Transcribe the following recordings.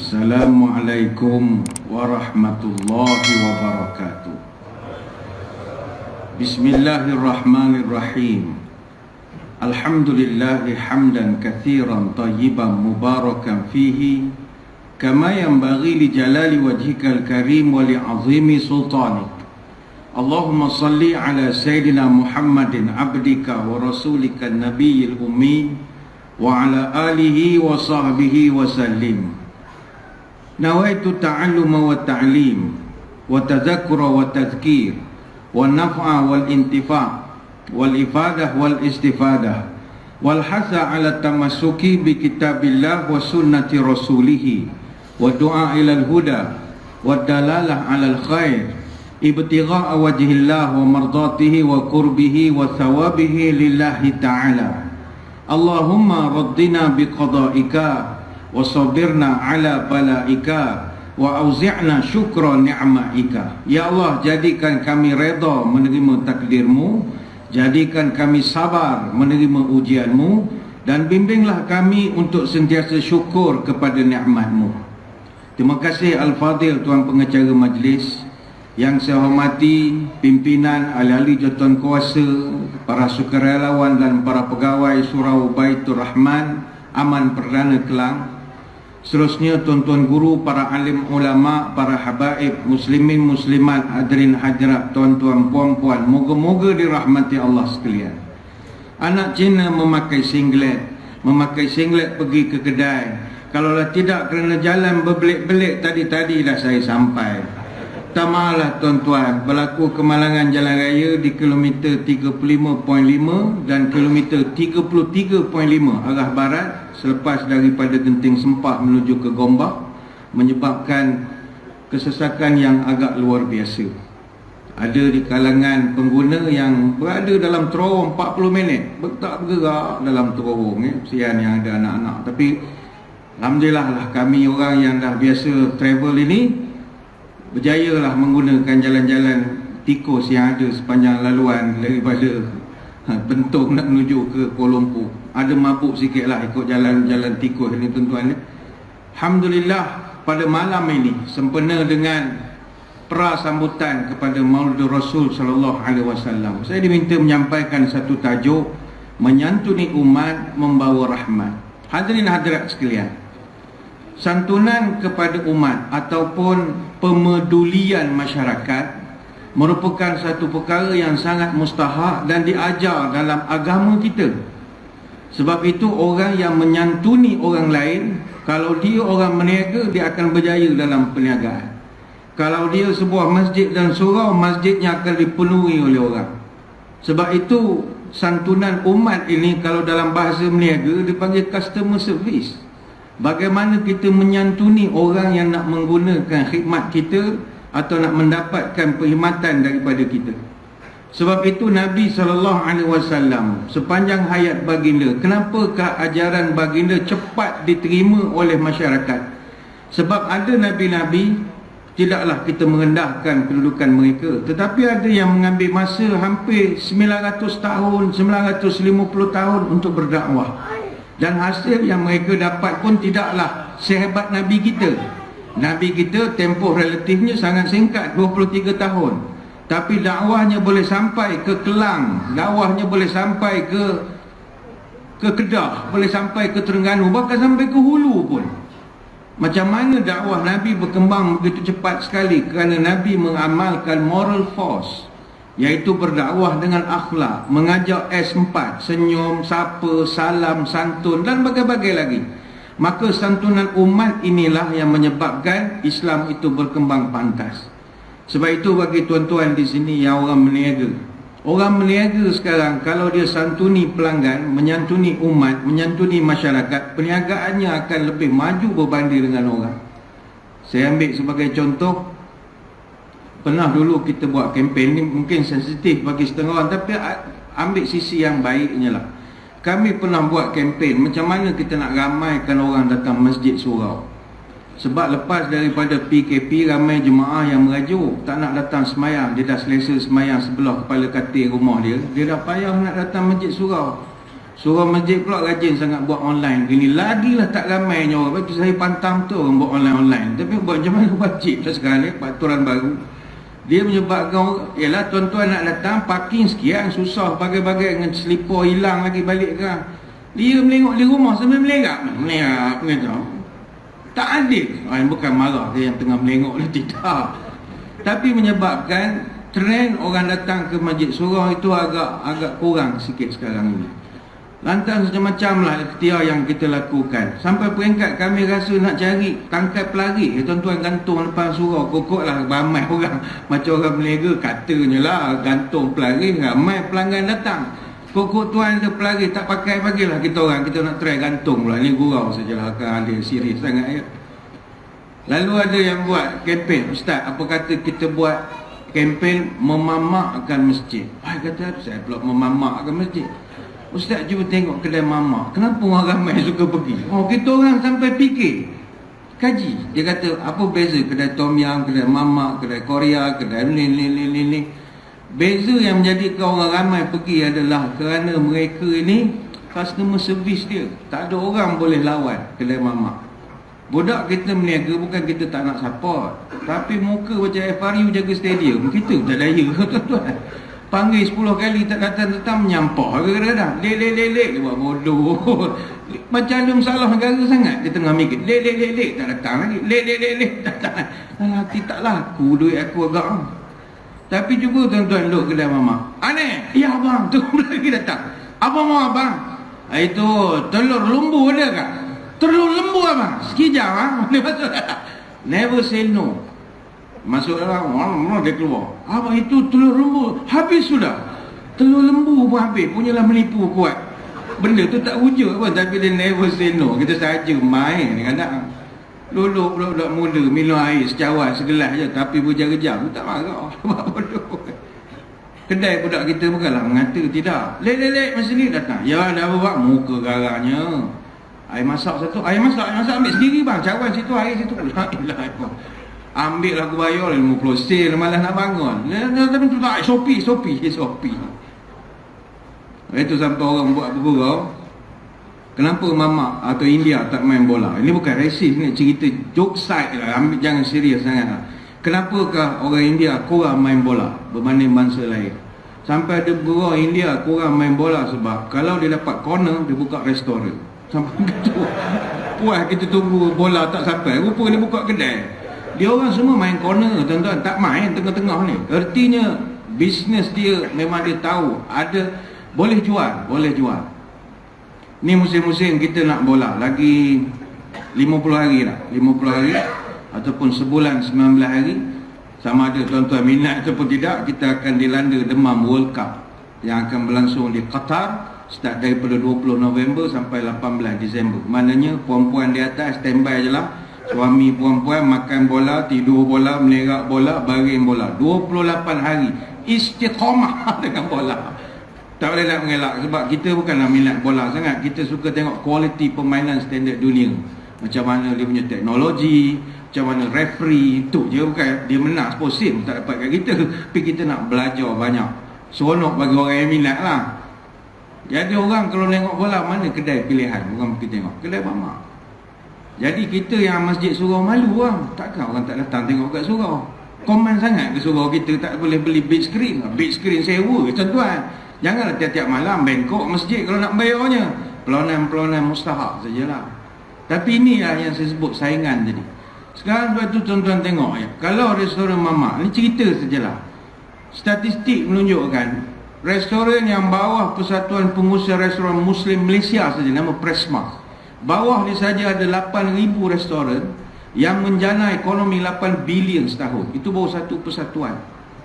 Assalamualaikum warahmatullahi wabarakatuh. Bismillahirrahmanirrahim. Alhamdulillahi hamdan kathiran tayyiban mubarakan fihi kama yanbaghi li jalali wajhikal karim wa li azimi sultanik. Allahumma salli ala Sayyidina Muhammadin abdika wa rasulika nabiyil ummi wa ala alihi wa sahbihi wa sallim. Nawaitu ta'alluma wa ta'lim wa tadhakkura wa tadhkir wa naf'a wal intifa' wal ifadah wal istifadah wal hasa ala tamassuki bi kitabillah wa sunnati rasulih wa du'a ila al huda wa dalalah ala al khair ibtigha'a wajhillah wa mardatihi wa qurbihi wa thawabihi lillahi ta'ala. Allahumma raddina bi qada'ika wa sabirna ala balaika wa auzi'na syukra ni'maika. Ya Allah, jadikan kami redha menerima takdirmu, jadikan kami sabar menerima ujianmu, dan bimbinglah kami untuk sentiasa syukur kepada nikmatmu. Terima kasih Al-Fadhil Tuan Pengacara Majlis, yang saya hormati pimpinan ahli-ahli jawatan kuasa, para sukarelawan dan para pegawai Surau Baitur Rahman Aman Perdana Kelang. Seterusnya tuan-tuan guru, para alim ulama, para habaib, muslimin muslimat, hadirin hadirat, tuan-tuan puan-puan, moga-moga dirahmati Allah sekalian. Anak Cina memakai singlet pergi ke kedai. Kalaulah tidak kerana jalan berbelit-belit tadi dah saya sampai. Tamalah tuan-tuan, berlaku kemalangan jalan raya di kilometer 35.5 dan kilometer 33.5 arah barat selepas daripada Genting Sempah menuju ke Gombak, menyebabkan kesesakan yang agak luar biasa. Ada di kalangan pengguna yang berada dalam terowong 40 minit tak bergerak dalam terowong. Kesian yang ada anak-anak. Tapi alhamdulillah lah, kami orang yang dah biasa travel ini berjayalah menggunakan jalan-jalan tikus yang ada sepanjang laluan daripada Bentong nak menuju ke Kuala Lumpur. Ada mabuk sikit lah ikut jalan-jalan tikus ini tuan-tuan. Alhamdulillah, pada malam ini sempena dengan prasambutan kepada Maulid Rasul sallallahu alaihi wasallam, saya diminta menyampaikan satu tajuk, menyantuni umat membawa rahmat. Hadirin hadirat sekalian, santunan kepada umat ataupun pemedulian masyarakat merupakan satu perkara yang sangat mustahak dan diajar dalam agama kita. Sebab itu orang yang menyantuni orang lain, kalau dia orang meniaga, dia akan berjaya dalam perniagaan. Kalau dia sebuah masjid dan surau, masjidnya akan dipenuhi oleh orang. Sebab itu santunan umat ini kalau dalam bahasa meniaga dipanggil customer service. Bagaimana kita menyantuni orang yang nak menggunakan khidmat kita atau nak mendapatkan perkhidmatan daripada kita. Sebab itu Nabi SAW sepanjang hayat baginda, kenapakah ajaran baginda cepat diterima oleh masyarakat? Sebab ada Nabi-Nabi, tidaklah kita merendahkan kedudukan mereka, tetapi ada yang mengambil masa hampir 900 tahun, 950 tahun untuk berdakwah. Dan hasil yang mereka dapat pun tidaklah sehebat Nabi kita. Nabi kita tempoh relatifnya sangat singkat, 23 tahun. Tapi dakwahnya boleh sampai ke Kelang, dakwahnya boleh sampai ke Kedah, boleh sampai ke Terengganu, bahkan sampai ke Hulu pun. Macam mana dakwah Nabi berkembang begitu cepat sekali? Kerana Nabi mengamalkan moral force, iaitu berdakwah dengan akhlak, mengajak S4, senyum, sapa, salam, santun dan berbagai-bagai lagi. Maka santunan umat inilah yang menyebabkan Islam itu berkembang pantas. Sebab itu bagi tuan-tuan di sini yang orang meniaga sekarang, kalau dia santuni pelanggan, menyantuni umat, menyantuni masyarakat, perniagaannya akan lebih maju berbanding dengan orang. Saya ambil sebagai contoh, pernah dulu kita buat kempen ni, mungkin sensitif bagi setengah orang, tapi ambil sisi yang baiknya lah. Kami pernah buat kempen macam mana kita nak ramaikan orang datang masjid surau. Sebab lepas daripada PKP, ramai jemaah yang merajuk tak nak datang semayang. Dia dah selesa semayang sebelah kepala katil rumah dia, dia dah payah nak datang masjid surau. Surah masjid pula rajin sangat buat online. Gini lagilah tak ramainya orang. Lepas tu saya pantang tu orang buat online-online. Tapi buat macam mana wajib lah sekarang ni, peraturan baru. Dia menyebabkan, ialah tuan-tuan nak datang, parking sekian, susah bagai-bagai dengan selipar hilang lagi balik ke. Dia melengok di rumah sambil melerak. Melerak, kata. Tak adil. Bukan marah dia yang tengah melengok ni, tidak. Tapi menyebabkan trend orang datang ke masjid surah itu agak kurang sikit sekarang ini. Lantas macam-macam lah ikhtiar yang kita lakukan. Sampai peringkat kami rasa nak cari tangkai pelari. Tuan-tuan gantung depan surau. Kokok lah ramai orang. Macam orang Melega katanya lah. Gantung pelari, ramai pelanggan datang. Kokok tuan ke pelari tak pakai bagilah kita orang. Kita nak try gantung pula. Ni gurau sajalah. Kan ada serius sangat ya. Lalu ada yang buat kempen. Ustaz, apa kata kita buat kempen memamakkan masjid? Kata saya pula memamakkan masjid. Ustaz cuba tengok kedai mamak. Kenapa orang ramai suka pergi? Kita orang sampai fikir, kaji. Dia kata apa beza kedai tom yum, kedai mamak, kedai Korea, kedai ni. Beza yang menjadikan orang ramai pergi adalah kerana mereka ini customer service dia. Tak ada orang boleh lawan kedai mamak. Budak kita meniaga bukan kita tak nak support, tapi muka macam FRU jaga stadium, kita tak daya tuan-tuan. Panggil 10 kali tak datang menyampah kadang-kadang. Lek dia buat bodoh. Macam ada masalah negara sangat. Dia tengah mikir lek tak datang lagi. Lek tak datang. Hati tak laku duit aku agak. Tapi cuba tuan-tuan duduk kedai mama. Aneh. Ya abang, tu lagi datang. Apa mau abang? Itu telur lembu ada kah? Telur lembu abang. Sekejap Never say no. Masuk dalam, dia keluar. Abang itu telur lembu, habis sudah. Telur lembu pun habis, punyalah menipu kuat. Benda tu tak wujud pun, tapi dia never say no. Kita saja main kadang-kadang. Duduk budak-budak muda, minum air secawan, segelas je. Tapi berjam-jam, tak marah. Kedai budak kita bukanlah mengata, tidak. Lek, masa ni datang. Ya, dah buat muka garangnya. Air masak satu, air masak ambil sendiri bang. Cawan situ, air situ. Ambil lah aku bayar 50 sen, malah nak bangun. Tapi tu tak, Shopee. Itu sampai orang buat bergurau. Kenapa Mamak atau India tak main bola? Ini bukan resis ni, cerita joke side lah. Ambil jangan serius sangat lah. Kenapakah orang India kurang main bola berbanding bangsa lain? Sampai ada bergurau India kurang main bola sebab kalau dia dapat corner, dia buka restoran. Sampai gitu. Puas kita tunggu bola tak sampai, rupa dia buka kedai. Dia orang semua main corner, tuan-tuan, tak main tengah-tengah ni. Artinya bisnes dia memang dia tahu ada boleh jual. Ni musim-musim kita nak bola lagi 50 hari lah. 50 hari ataupun sebulan 19 hari. Sama ada tuan-tuan minat ataupun tidak, kita akan dilanda demam World Cup yang akan berlangsung di Qatar start daripada 20 November sampai 18 Disember. Maknanya puan-puan di atas standby je lah. Suami puan-puan makan bola, tidur bola, melerak bola, baring bola. 28 hari istiqamah dengan bola. Tak boleh nak mengelak sebab kita bukanlah minat bola sangat. Kita suka tengok kualiti permainan standard dunia. Macam mana dia punya teknologi, macam mana referee. Itu je, bukan dia menang sposim tak dapat kat kita. Tapi kita nak belajar banyak. Seronok bagi orang yang minat lah. Jadi orang kalau tengok bola, mana kedai pilihan orang pergi tengok? Kedai mamak. Jadi kita yang masjid surau malu lah. Takkan orang tak datang tengok kat surau. Komen sangat ke surau kita tak boleh beli big screen. Big screen sewa tuan-tuan. Janganlah tiap-tiap malam bengkok masjid kalau nak bayarnya. Pelonan-pelonan mustahak sajalah. Tapi inilah yang saya sebut saingan tadi. Sekarang sebab tu tuan-tuan tengok ya. Kalau restoran mamak, ni cerita sajalah. Statistik menunjukkan restoran yang bawah Persatuan Pengusaha Restoran Muslim Malaysia saja, nama Presma. Bawah dia saja ada 8,000 restoran yang menjana ekonomi 8 bilion setahun. Itu baru satu persatuan.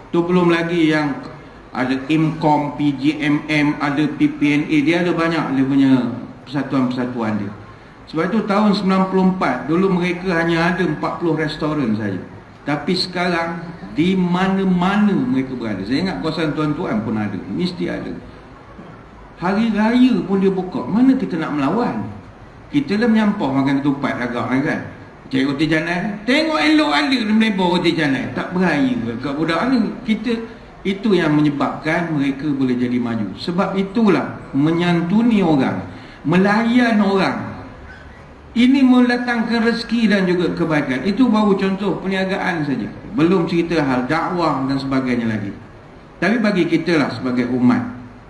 Itu belum lagi yang ada IMCOM, PGMM, ada PPNA. Dia ada banyak dia punya persatuan-persatuan dia. Sebab itu tahun 94 dulu mereka hanya ada 40 restoran saja. Tapi sekarang di mana-mana mereka berada. Saya ingat kawasan tuan-tuan pun ada. Mesti ada. Hari raya pun dia buka. Mana kita nak melawan? Kita dah menyampah makan ketupat agak kan. Cari roti canai. Tengok elok ada dia melebur roti canai. Tak beraya kat budak ni. Kita Itu yang menyebabkan mereka boleh jadi maju. Sebab itulah menyantuni orang, melayan orang, ini mendatangkan rezeki dan juga kebaikan. Itu baru contoh perniagaan saja, belum cerita hal dakwah dan sebagainya lagi. Tapi bagi kita lah sebagai umat,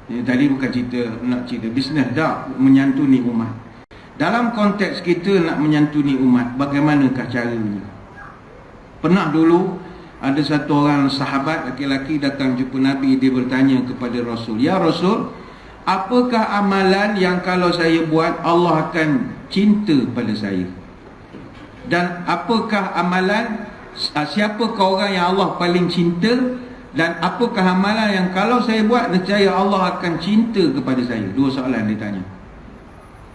tadi bukan nak cerita bisnes, dah menyantuni umat. Dalam konteks kita nak menyantuni umat, bagaimanakah caranya? Pernah dulu ada satu orang sahabat laki-laki datang jumpa Nabi. Dia bertanya kepada Rasul, "Ya Rasul, apakah amalan yang kalau saya buat Allah akan cinta pada saya? Dan apakah amalan, siapakah orang yang Allah paling cinta? Dan apakah amalan yang kalau saya buat nescaya Allah akan cinta kepada saya?" Dua soalan dia tanya.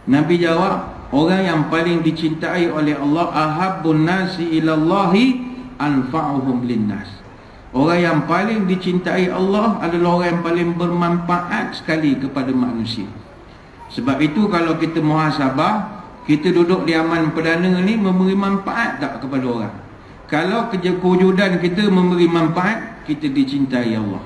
Nabi jawab, orang yang paling dicintai oleh Allah, ahabbun nasi ilallahi anfa'uhum linnas. Orang yang paling dicintai Allah adalah orang yang paling bermanfaat sekali kepada manusia. Sebab itu kalau kita muhasabah, kita duduk di aman perdana ni memberi manfaat tak kepada orang? Kalau kewujudan kita memberi manfaat, kita dicintai Allah.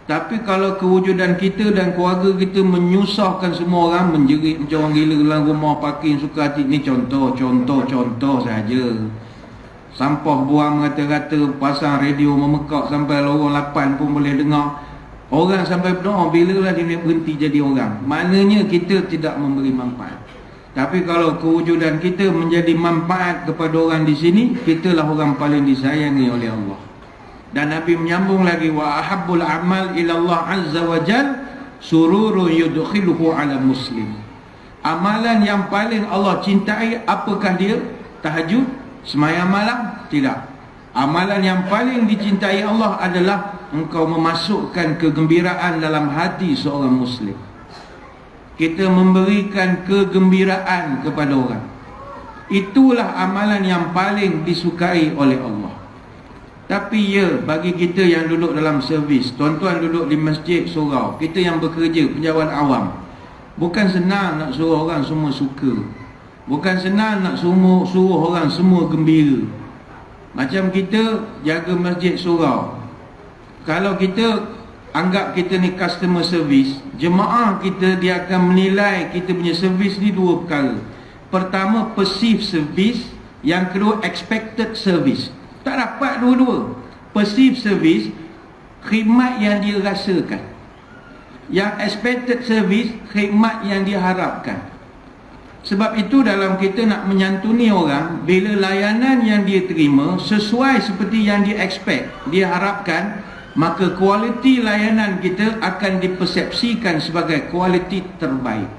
Tapi kalau kewujudan kita dan keluarga kita menyusahkan semua orang, menjerit macam orang gila dalam rumah, parking suka hati, ni contoh saja. Sampah buang rata-rata, pasang radio memekak sampai lorong 8 pun boleh dengar. Orang sampai berdoa, bilalah dia berhenti jadi orang. Maknanya kita tidak memberi manfaat. Tapi kalau kewujudan kita menjadi manfaat kepada orang di sini, kitalah orang paling disayangi oleh Allah. Dan Nabi menyambung lagi, wa ahabbul amal ila Allah azza wa jal sururun yudkhiluhu ala muslim. Amalan yang paling Allah cintai, apakah dia? Tahajud? Sembahyang malam? Tidak. Amalan yang paling dicintai Allah adalah engkau memasukkan kegembiraan dalam hati seorang muslim. Kita memberikan kegembiraan kepada orang. Itulah amalan yang paling disukai oleh Allah. Tapi ya, bagi kita yang duduk dalam servis, tuan-tuan duduk di masjid surau, kita yang bekerja, penjawat awam, bukan senang nak suruh orang semua suka. Bukan senang nak suruh orang semua gembira. Macam kita jaga masjid surau, kalau kita anggap kita ni customer service, jemaah kita dia akan menilai kita punya servis ni dua perkara. Pertama, perceived service. Yang kedua, expected service. Tak dapat dua-dua. Perceived service, khidmat yang dia rasakan. Yang expected service, khidmat yang dia harapkan. Sebab itu dalam kita nak menyantuni orang, bila layanan yang dia terima sesuai seperti yang dia expect, dia harapkan, maka kualiti layanan kita akan dipersepsikan sebagai kualiti terbaik.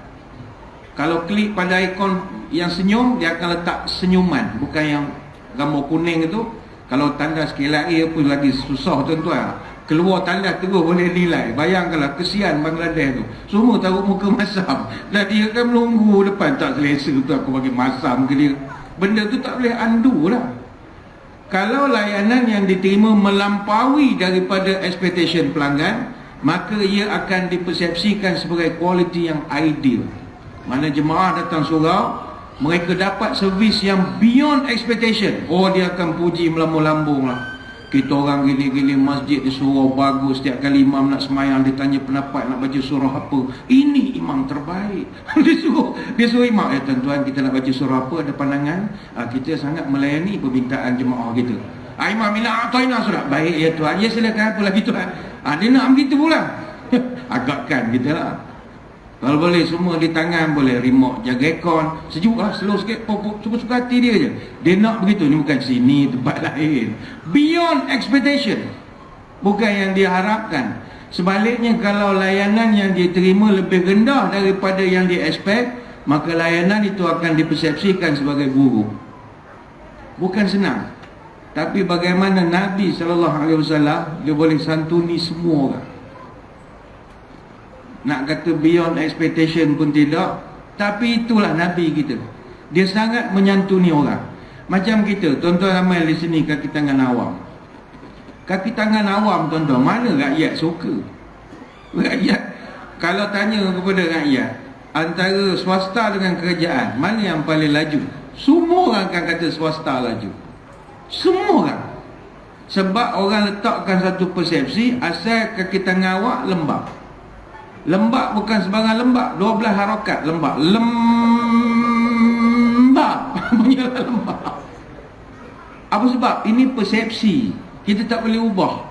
Kalau klik pada ikon yang senyum, dia akan letak senyuman, bukan yang gambar kuning itu. Kalau tanda KLIA pun lagi susah tuan-tuan. Keluar tanda terus boleh nilai. Bayangkanlah kesian Bangladesh tu, semua taruh muka masam, dan dia akan menunggu depan. Tak selesa tu aku bagi masam ke dia. Benda tu tak boleh undo lah. Kalau layanan yang diterima melampaui daripada expectation pelanggan, maka ia akan dipersepsikan sebagai kualiti yang ideal. Mana jemaah datang surau, mereka dapat servis yang beyond expectation, oh dia akan puji melambung-lambung lah. Kita orang gini-gini masjid di surau bagus, setiap kali imam nak semayang dia tanya pendapat nak baca surah apa. Ini imam terbaik. dia suruh imam, tuan-tuan kita nak baca surah apa, ada pandangan? Kita sangat melayani permintaan jemaah kita. Imam nak toina surah. Baik ya tuan, ya silakan, apa lagi tuan. Dia nak begitu pula. Agakkan kita lah. Kalau boleh semua di tangan, boleh remote jaga aircon, sejuk lah, slow sikit, suka-suka hati dia je. Dia nak begitu, ni bukan sini, tempat lain. Beyond expectation, bukan yang dia harapkan. Sebaliknya, kalau layanan yang dia terima lebih rendah daripada yang dia expect, maka layanan itu akan dipersepsikan sebagai buruk. Bukan senang. Tapi bagaimana Nabi SAW, dia boleh santuni semua orang. Nak kata beyond expectation pun tidak, tapi itulah Nabi kita. Dia sangat menyantuni orang. Macam kita, tuan-tuan ramai di sini kaki tangan awam. Kaki tangan awam, tuan-tuan, mana rakyat suka? Rakyat, kalau tanya kepada rakyat, antara swasta dengan kerajaan, mana yang paling laju? Semua orang akan kata swasta laju. Semua orang. Sebab orang letakkan satu persepsi asal kaki tangan awak lembab. Lembab bukan sebarang lembab, 12 harakat lembab. Lembab. Punyalah lembab. Apa sebab? Ini persepsi. Kita tak boleh ubah.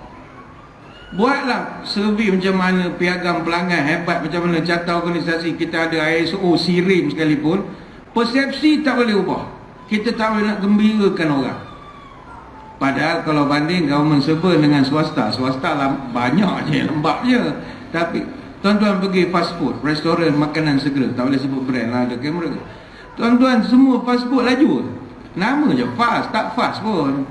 Buatlah survey macam mana piagam pelanggan hebat, macam mana carta organisasi kita ada ISO, SIRIM sekalipun. Persepsi tak boleh ubah. Kita tak boleh nak gembirakan orang. Padahal kalau banding government server dengan swasta, swasta lah banyak je lembab je. Tapi tuan-tuan pergi fast food, restoran makanan segera, tak boleh sebut brand lah, ada kamera. Tuan-tuan semua fast food laju. Nama je fast, tak fast pun.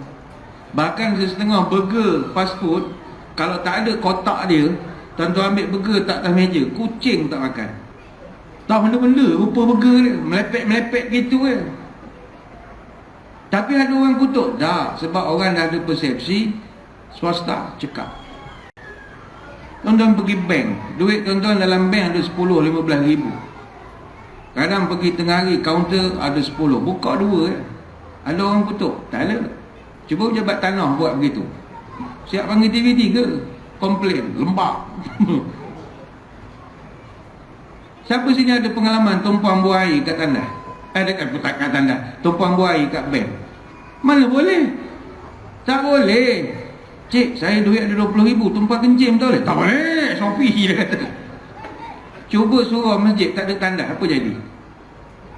Bahkan setengah burger fast food, kalau tak ada kotak dia, tuan-tuan ambil burger tak atas meja, kucing tak makan. Tak benda-benda rupa burger dia, melepek-melepek gitu je. Tapi ada orang kutuk? Tak, sebab orang dah ada persepsi swasta cekap. Tuan-tuan pergi bank, duit tuan-tuan dalam bank ada 10-15 ribu. Kadang pergi tengah hari, kaunter ada 10, buka 2 je. Ada orang kutuk? Tak ada. Cuba pejabat tanah buat begitu. Siap panggil TV3 ke? Komplain, lembab. Siapa sini ada pengalaman tumpang buah air kat tandas? Dekat kat tandas, tumpang buah air kat bank. Mana boleh? Tak boleh. Cik, saya duit ada 20 ribu, tumpang kencing betul boleh? Tak boleh, Shopee dia kata. Cuba suruh masjid tak ada tandas, apa jadi?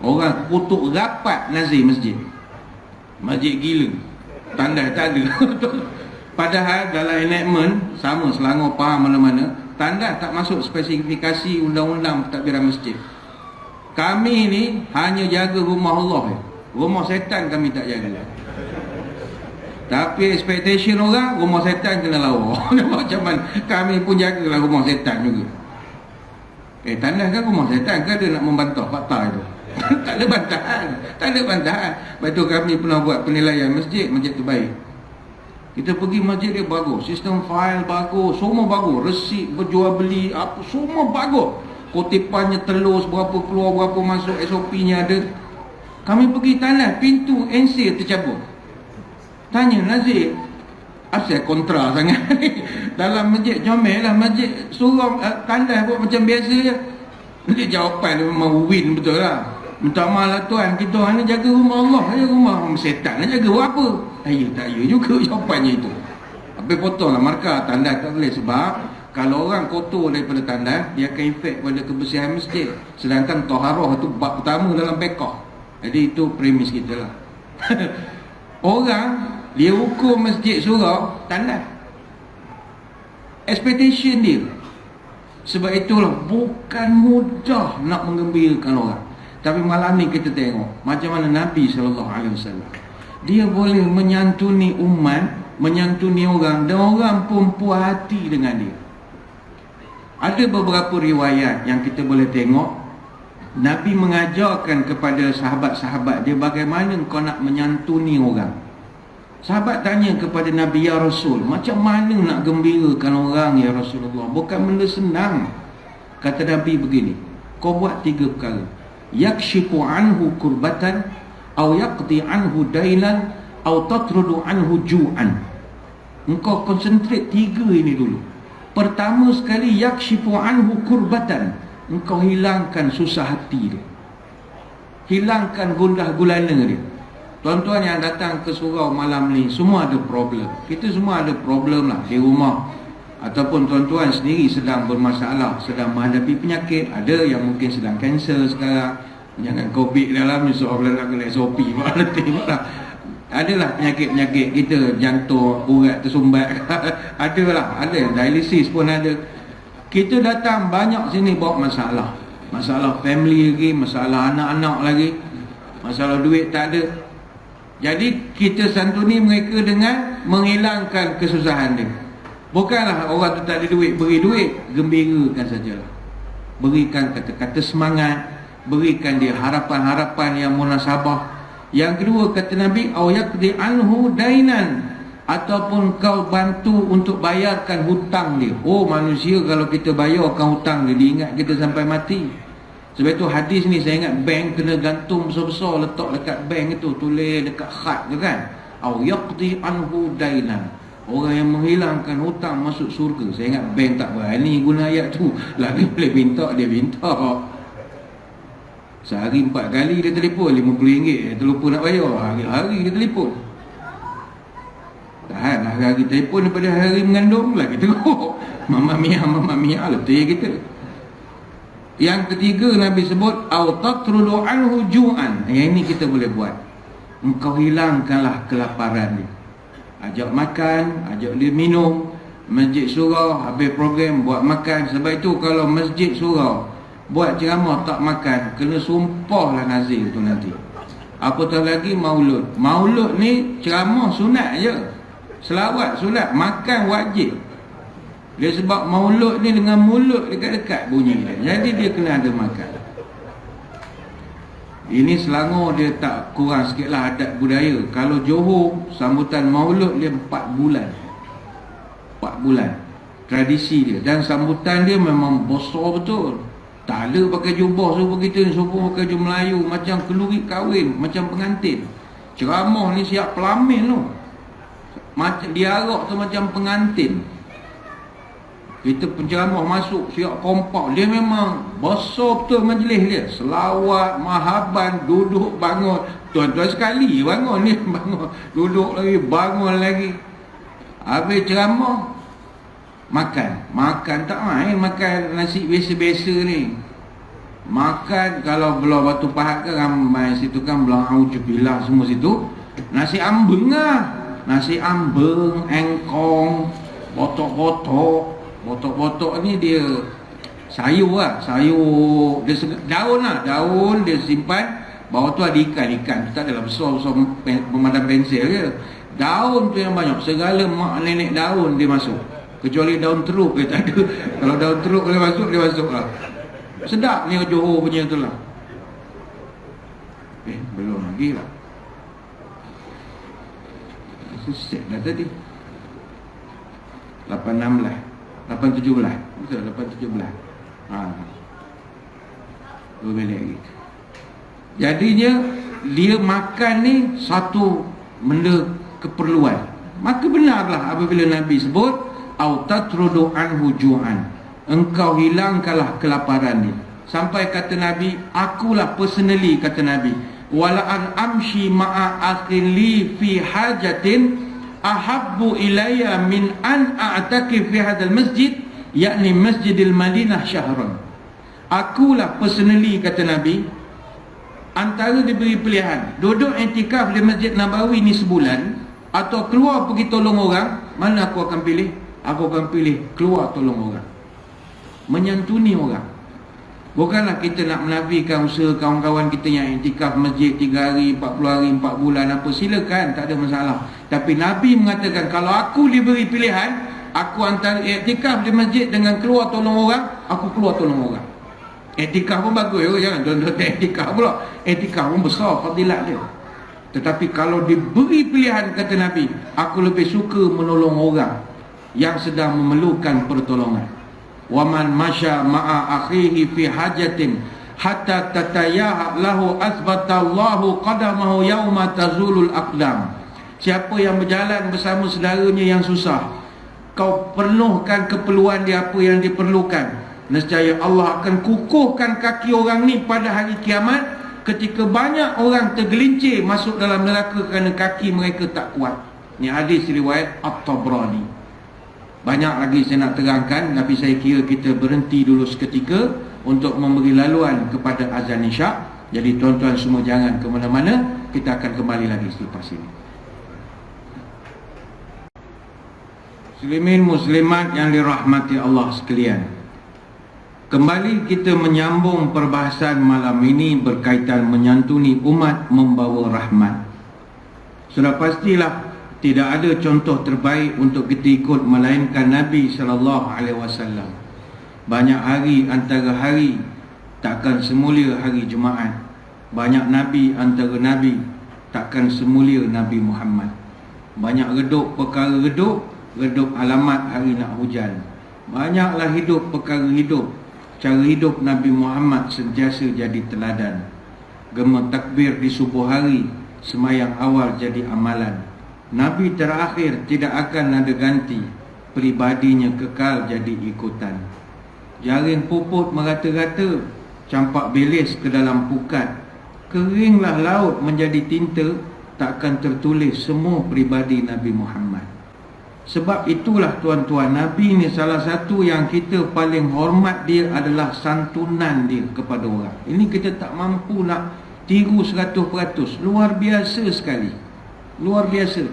Orang kutuk rapat nazir masjid. Masjid gila, tandas tak ada. Padahal dalam enactment sama, Selangor faham mana-mana, tandas tak masuk spesifikasi undang-undang pentadbiran masjid. Kami ni hanya jaga rumah Allah. Rumah setan kami tak jaga. Tapi expectation orang, rumah setan kena lawa. Macam mana? Kami pun jagalah rumah setan juga. Tandas kan rumah setan ke dia nak membantah fakta itu? Tak ada bantahan. Tak ada bantahan. Lepas tu kami pernah buat penilaian masjid, masjid terbaik. Kita pergi masjid dia bagus, sistem file bagus, semua bagus, resit berjual beli apa semua bagus. Kutipannya telus, berapa keluar, berapa masuk, SOP-nya ada. Kami pergi tandas, pintu NC tercabut. Tanya Nazir, asal kontra sangat ni. Dalam masjid comel lah, masjid suruh tandas buat macam biasa je. Nanti jawapan dia memang win betul lah. Minta maaf lah tuan, kita hanya jaga rumah Allah saja, rumah setan nak jaga buat apa? Ya tak ya juga jawapannya itu. Habis potong lah markah, tandas tak boleh sebab kalau orang kotor daripada tandas, dia akan efek pada kebersihan masjid. Sedangkan taharah itu bab pertama dalam bekah. Jadi itu premis kita lah. Orang, dia hukum masjid surau, tandas. Expectation dia. Sebab itulah bukan mudah nak menggembirakan orang. Tapi malam ni kita tengok macam mana Nabi SAW. Dia boleh menyantuni umat, menyantuni orang, dan orang pun puas hati dengan dia. Ada beberapa riwayat yang kita boleh tengok Nabi mengajarkan kepada sahabat-sahabat dia bagaimana kau nak menyantuni orang. Sahabat tanya kepada Nabi, ya Rasul, macam mana nak gembirakan orang ya Rasulullah? Bukan benda senang. Kata Nabi begini, kau buat 3 perkara. Yakshifu anhu kurbatan, au yaqdi anhu dainan, au tatrudu anhu ju'an. Engkau konsentrate 3 ini dulu. Pertama sekali, yakshifu anhu kurbatan, engkau hilangkan susah hati dia, hilangkan gundah gulana dia. Tuan-tuan yang datang ke surau malam ni semua ada problem. Kita semua ada problem lah di rumah. Ataupun tuan-tuan sendiri sedang bermasalah, sedang menghadapi penyakit. Ada yang mungkin sedang kanser sekarang. Jangan COVID dalam ni seolah nak kena SOP. Adalah penyakit-penyakit kita, jantung, urat tersumbat. Adalah, ada yang dialisis pun ada. Kita datang banyak sini bawa masalah. Masalah family lagi, masalah anak-anak lagi, masalah duit tak ada. Jadi kita santuni mereka dengan menghilangkan kesusahan dia. Bukanlah orang tu tak ada duit, beri duit, gembirakan sajalah. Berikan kata-kata semangat, berikan dia harapan-harapan yang munasabah. Yang kedua kata Nabi, au yaqdi anhu dainan, ataupun kau bantu untuk bayarkan hutang dia. Oh, manusia kalau kita bayarkan hutang dia, dia ingat kita sampai mati. Sebab itu hadis ni saya ingat bank kena gantung besar-besar letak dekat bank itu, tulis dekat khat tu kan. Au yaqdi anhu dainan, Orang yang menghilangkan hutang masuk surga. Saya ingat bank tak berani guna ayat tu. Lagi boleh minta, dia minta. Sehari 4 kali dia telefon, RM50. Dia terlupa nak bayar. Hari-hari dia telefon. Tahan hari-hari telefon daripada hari mengandung lagi teruk. Mama Mia letih kita. Yang ketiga Nabi sebut au tatrudu anhu ju'an. Yang ini kita boleh buat. Engkau hilangkanlah kelaparan dia. Ajak makan, ajak dia minum. Masjid surau habis program buat makan. Sebab itu kalau masjid surau buat ceramah tak makan, kena sumpahlah nazir tu nanti. Apatah lagi maulud. Maulud ni ceramah sunat je. Selawat sunat, makan wajib. Dia sebab maulud ni dengan mulut dekat-dekat bunyi dia. Jadi dia kena ada makan. Ini Selangor dia tak kurang sikit lah adat budaya. Kalau Johor sambutan maulud dia 4 bulan. 4 bulan tradisi dia. Dan sambutan dia memang besar betul. Tak ada pakai jubah suruh kita ni, suruh pakai baju Melayu macam kelurik kahwin, macam pengantin. Ceramah ni siap pelamin tu. Macam diarak tu macam pengantin. Kita penceramah masuk siap kompak. Dia memang besar betul majlis dia. Selawat, mahaban, duduk, bangun. Tuan-tuan sekali bangun ni, bangun. Duduk lagi, bangun lagi. Habis ceramah, makan. Makan tak main, makan nasi biasa-biasa ni. Makan kalau belah Batu Pahat ke ramai situ kan, belah Auzubillah semua situ. Nasi ambeng lah. Nasi ambeng, engkong, botok-botok. Botok-botok ni dia sayur lah. Sayur dia daun lah. Daun dia simpan. Bawah tu ada ikan-ikan. Tak adalah besar-besar memandang pensel je. Daun tu yang banyak. Segala mak nenek daun dia masuk. Kecuali daun teruk dia tak ada. Kalau daun teruk boleh masuk, dia masuk lah. Sedap ni Johor punya tu lah. Belum lagi lah. Set dah tadi 8.16 8.17 betul, 8.17 2 minit lagi. Jadinya dia makan ni satu benda keperluan. Maka benarlah apabila Nabi sebut au tatrudu anhu ju'an, engkau hilangkanlah kelaparan ni. Sampai kata Nabi, akulah personally, kata Nabi, wala an amshi ma'a akhin li fi hajatin ahabbu ilayya min an a'takif fi hadzal masjid, yakni Masjidil Madinah syahran. Akulah personally, kata Nabi, antara diberi pilihan duduk iktikaf di Masjid Nabawi ni sebulan atau keluar pergi tolong orang, mana aku akan pilih? Aku akan pilih keluar tolong orang, menyantuni orang. Bukanlah kita nak menafikan usaha kawan-kawan kita yang iktikaf masjid 3 hari, 40 hari, 4 bulan apa, silakan, tak ada masalah. Tapi Nabi mengatakan kalau aku diberi pilihan, aku antara iktikaf di masjid dengan keluar tolong orang, aku keluar tolong orang. Iktikaf pun bagus, jangan tuan-tuan iktikaf pula. Iktikaf pun besar fadilat dia. Tetapi kalau diberi pilihan, kata Nabi, aku lebih suka menolong orang yang sedang memerlukan pertolongan. Waman masya ma'a akhihi fi hajatin hatta tatayaha lahu asbatallahu qadamahu yauma tazulul aqdam. Siapa yang berjalan bersama saudaranya yang susah, kau penuhkan keperluan dia apa yang diperlukan, nescaya Allah akan kukuhkan kaki orang ni pada hari kiamat, ketika banyak orang tergelincir masuk dalam neraka kerana kaki mereka tak kuat. Ini hadis riwayat At-Tabrani. Banyak lagi saya nak terangkan, tapi saya kira kita berhenti dulu seketika untuk memberi laluan kepada azan isyak. Jadi tuan-tuan semua jangan ke mana-mana, kita akan kembali lagi selepas ini. Muslimin muslimat yang dirahmati Allah sekalian, kembali kita menyambung perbahasan malam ini berkaitan menyantuni umat membawa rahmat. Sudah pastilah tidak ada contoh terbaik untuk kita ikut melainkan Nabi SAW. Banyak hari antara hari takkan semulia hari Jumaat. Banyak Nabi antara Nabi takkan semulia Nabi Muhammad. Banyak redup perkara redup alamat hari nak hujan. Banyaklah hidup perkara hidup. Cara hidup Nabi Muhammad sentiasa jadi teladan. Gema takbir di subuh hari, semayang awal jadi amalan. Nabi terakhir tidak akan ada ganti, peribadinya kekal jadi ikutan. Jaring puput merata-rata, campak belis ke dalam pukat. Keringlah laut menjadi tinta, takkan tertulis semua peribadi Nabi Muhammad. Sebab itulah tuan-tuan, Nabi ni salah satu yang kita paling hormat dia adalah santunan dia kepada orang. Ini kita tak mampu nak tiru 100%. Luar biasa sekali. Luar biasa.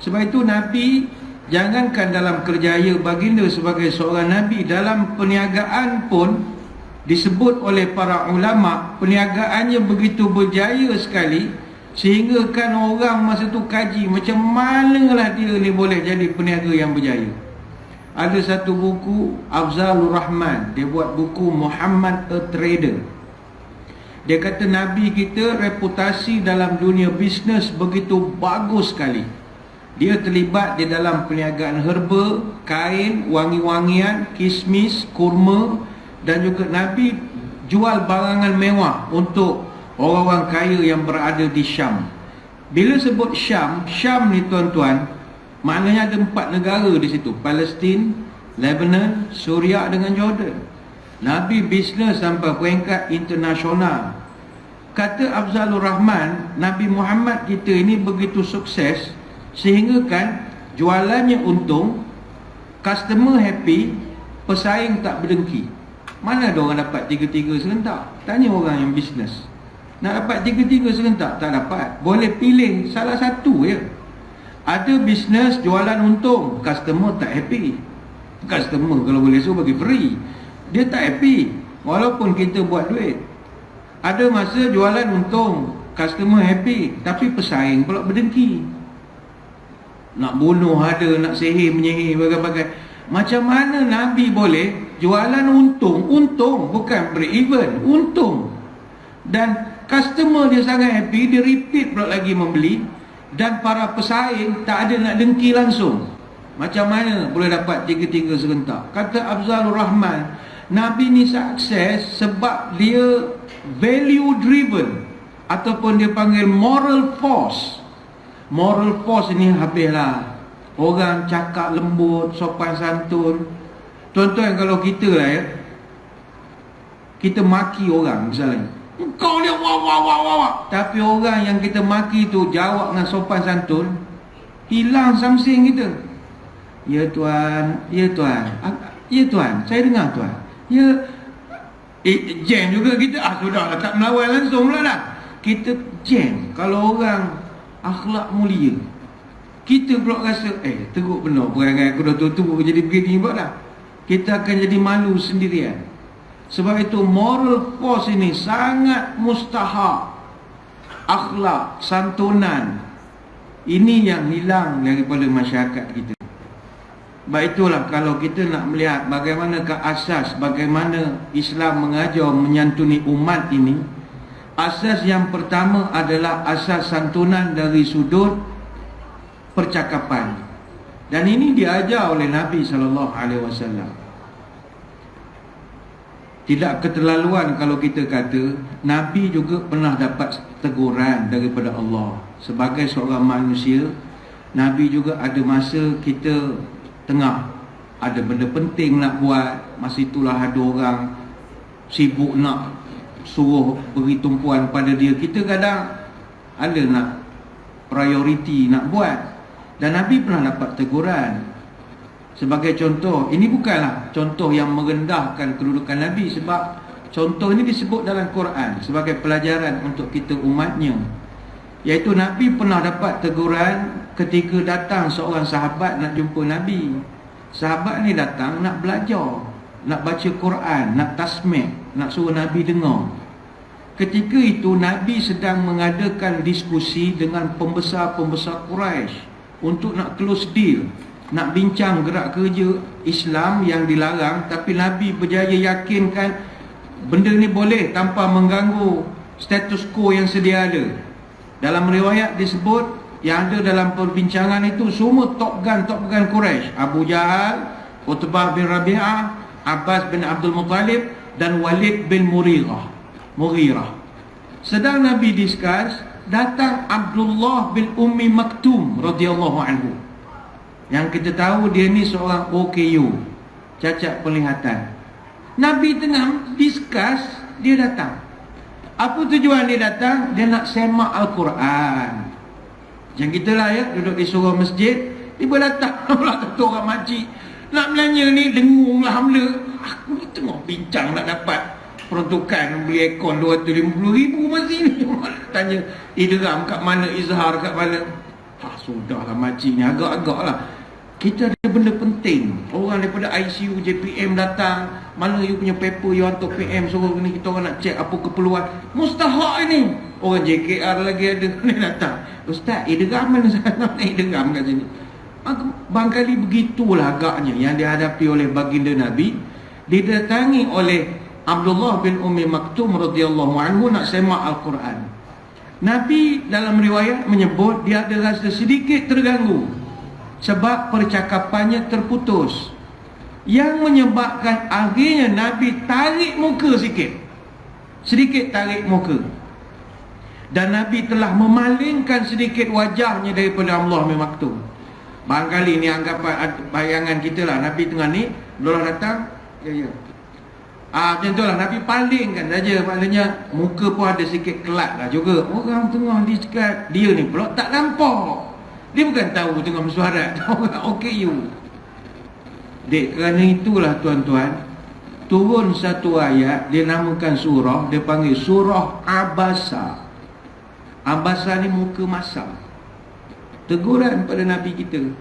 Sebab itu Nabi, jangankan dalam kerjaya baginda sebagai seorang Nabi, dalam perniagaan pun disebut oleh para ulama, perniagaannya begitu berjaya sekali, sehingga kan orang masa tu kaji macam manalah dia ni boleh jadi peniaga yang berjaya. Ada satu buku, Afzalur Rahman, dia buat buku Muhammad a Trader. Dia kata Nabi kita reputasi dalam dunia bisnes begitu bagus sekali. Dia terlibat di dalam perniagaan herba, kain, wangi-wangian, kismis, kurma, dan juga Nabi jual barangan mewah untuk orang-orang kaya yang berada di Syam. Bila sebut Syam, Syam ni tuan-tuan, maknanya ada 4 negara di situ. Palestin, Lebanon, Suria dengan Jordan. Nabi bisnes sampai peringkat internasional. Kata Afzalur Rahman, Nabi Muhammad kita ini begitu sukses sehingga kan jualannya untung, customer happy, pesaing tak berdengki. Mana ada orang dapat 3-3 serentak? Tanya orang yang bisnes. Nak dapat 3-3 serentak? Tak dapat. Boleh pilih salah satu je. Ada bisnes jualan untung, customer tak happy. Customer kalau boleh suruh bagi free, dia tak happy walaupun kita buat duit. Ada masa jualan untung, customer happy, tapi pesaing pula berdengki. Nak bunuh ada, nak sihir menyihir, bagai-bagai. Macam mana Nabi boleh jualan untung, bukan break-even, untung. Dan customer dia sangat happy, dia repeat pula lagi membeli. Dan para pesaing tak ada nak dengki langsung. Macam mana boleh dapat 3-3 serentak? Kata Afzalur Rahman, Nabi ni sukses sebab dia value driven, ataupun dia panggil moral force. Moral force ni habislah. Orang cakap lembut, sopan santun. Tuan-tuan, kalau kita lah ya, kita maki orang misalnya, kau ni wah wah wah wah, tapi orang yang kita maki tu jawab dengan sopan santun, hilang samsing kita. Ya tuan, ya tuan, ya tuan, saya dengar tuan. Ya, jam juga kita. Sudahlah, tak melawan langsung pula dah. Kita jam. Kalau orang akhlak mulia, kita pula rasa teruk benar perangai aku dah tua-tua jadi begini pula dah. Kita akan jadi malu sendirian. Sebab itu moral force ini sangat mustahak. Akhlak, santunan, ini yang hilang daripada masyarakat kita. Baik itulah kalau kita nak melihat bagaimanakah asas, bagaimana Islam mengajar menyantuni umat ini. Asas yang pertama adalah asas santunan dari sudut percakapan. Dan ini diajar oleh Nabi SAW. Tidak keterlaluan kalau kita kata Nabi juga pernah dapat teguran daripada Allah. Sebagai seorang manusia, Nabi juga ada masa kita tengah ada benda penting nak buat, masa itulah ada orang sibuk nak suruh beri tumpuan pada dia. Kita kadang ada nak priority nak buat, dan Nabi pernah dapat teguran. Sebagai contoh, ini bukanlah contoh yang merendahkan kedudukan Nabi, sebab contoh ini disebut dalam Quran sebagai pelajaran untuk kita umatnya. Iaitu Nabi pernah dapat teguran ketika datang seorang sahabat nak jumpa Nabi. Sahabat ni datang nak belajar, nak baca Quran, nak tasmih, nak suruh Nabi dengar. Ketika itu Nabi sedang mengadakan diskusi dengan pembesar-pembesar Quraisy untuk nak close deal, nak bincang gerak kerja Islam yang dilarang. Tapi Nabi berjaya yakinkan benda ni boleh tanpa mengganggu status quo yang sedia ada. Dalam riwayat disebut yang ada dalam perbincangan itu semua top gun Quraisy. Abu Jahal, Utbah bin Rabi'ah, Abbas bin Abdul Muttalib dan Walid bin Mughirah. Sedang Nabi discuss, datang Abdullah bin Ummi Maktum radhiyallahu anhu. Yang kita tahu dia ni seorang OKU, cacat penglihatan. Nabi tengah discuss, dia datang. Apa tujuan dia datang? Dia nak semak Al-Quran. Macam kita lah ya, duduk di surau masjid, tiba datang pula kata orang makcik, nak belanja ni, dengung lah hamla. Aku ni tengah bincang nak dapat peruntukan beli aircon 250,000 masih ni. Tanya idram kat mana, izhar kat mana. Sudahlah makcik ni, agak-agak lah. Kita ada benda penting. Orang daripada ICU, JPM datang, mana you punya paper, you hantar PM, suruh ni, kita orang nak check apa keperluan. Mustahak ini. Orang JKR lagi ada ni datang. Ustaz, idram mana saya nak idram kat sini. Barangkali begitulah agaknya yang dihadapi oleh baginda Nabi. Didatangi oleh Abdullah bin Ummi Maktum radhiyallahu anhu nak semak Al-Quran. Nabi dalam riwayat menyebut dia ada rasa sedikit terganggu sebab percakapannya terputus, yang menyebabkan akhirnya Nabi tarik muka sedikit tarik muka, dan Nabi telah memalingkan sedikit wajahnya daripada Allah bin Maktum. Barangkali ni anggapan bayangan kita lah, Nabi tengah ni, Abdullah datang, macam tu lah, Nabi palingkan saja. Maknanya muka pun ada sikit kelat lah juga. Orang tengah diskat, dia ni pula tak nampak. Dia bukan tahu tengah mesyuarat. OKU. Dek, kerana itulah tuan-tuan, turun satu ayat, dia namakan surah, dia panggil surah Abasa. Abasa ni muka masam. Teguran pada Nabi kita.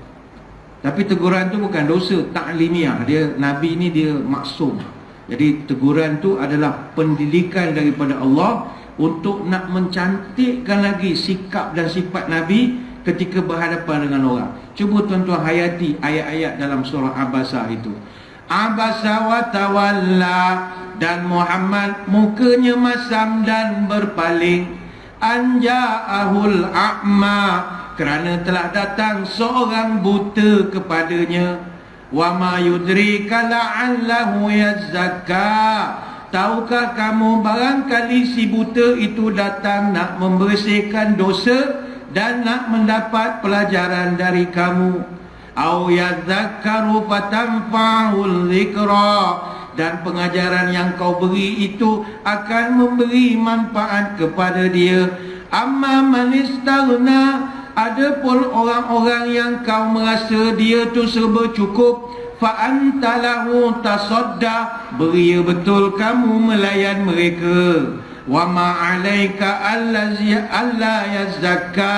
Tapi teguran tu bukan dosa ta'limiyah. Dia Nabi ni dia maksum. Jadi teguran tu adalah pendidikan daripada Allah untuk nak mencantikkan lagi sikap dan sifat Nabi ketika berhadapan dengan orang. Cuba tuan-tuan hayati ayat-ayat dalam surah Abasa itu. Abasa wa tawalla, dan Muhammad mukanya masam dan berpaling. Anja'ahul a'ma, kerana telah datang seorang buta kepadanya. Wa ma yudrika la'allahu yazakka, tahukah kamu barangkali si buta itu datang nak membersihkan dosa dan nak mendapat pelajaran dari kamu. Au yazakkaru fatanfa'ul zikra, dan pengajaran yang kau beri itu akan memberi manfaat kepada dia. Amma man istaghna, adapun orang-orang yang kau merasa dia tu serba cukup, fa anta lahu tasadda, beria betul kamu melayan mereka. Wa ma 'alaika alla yazakka,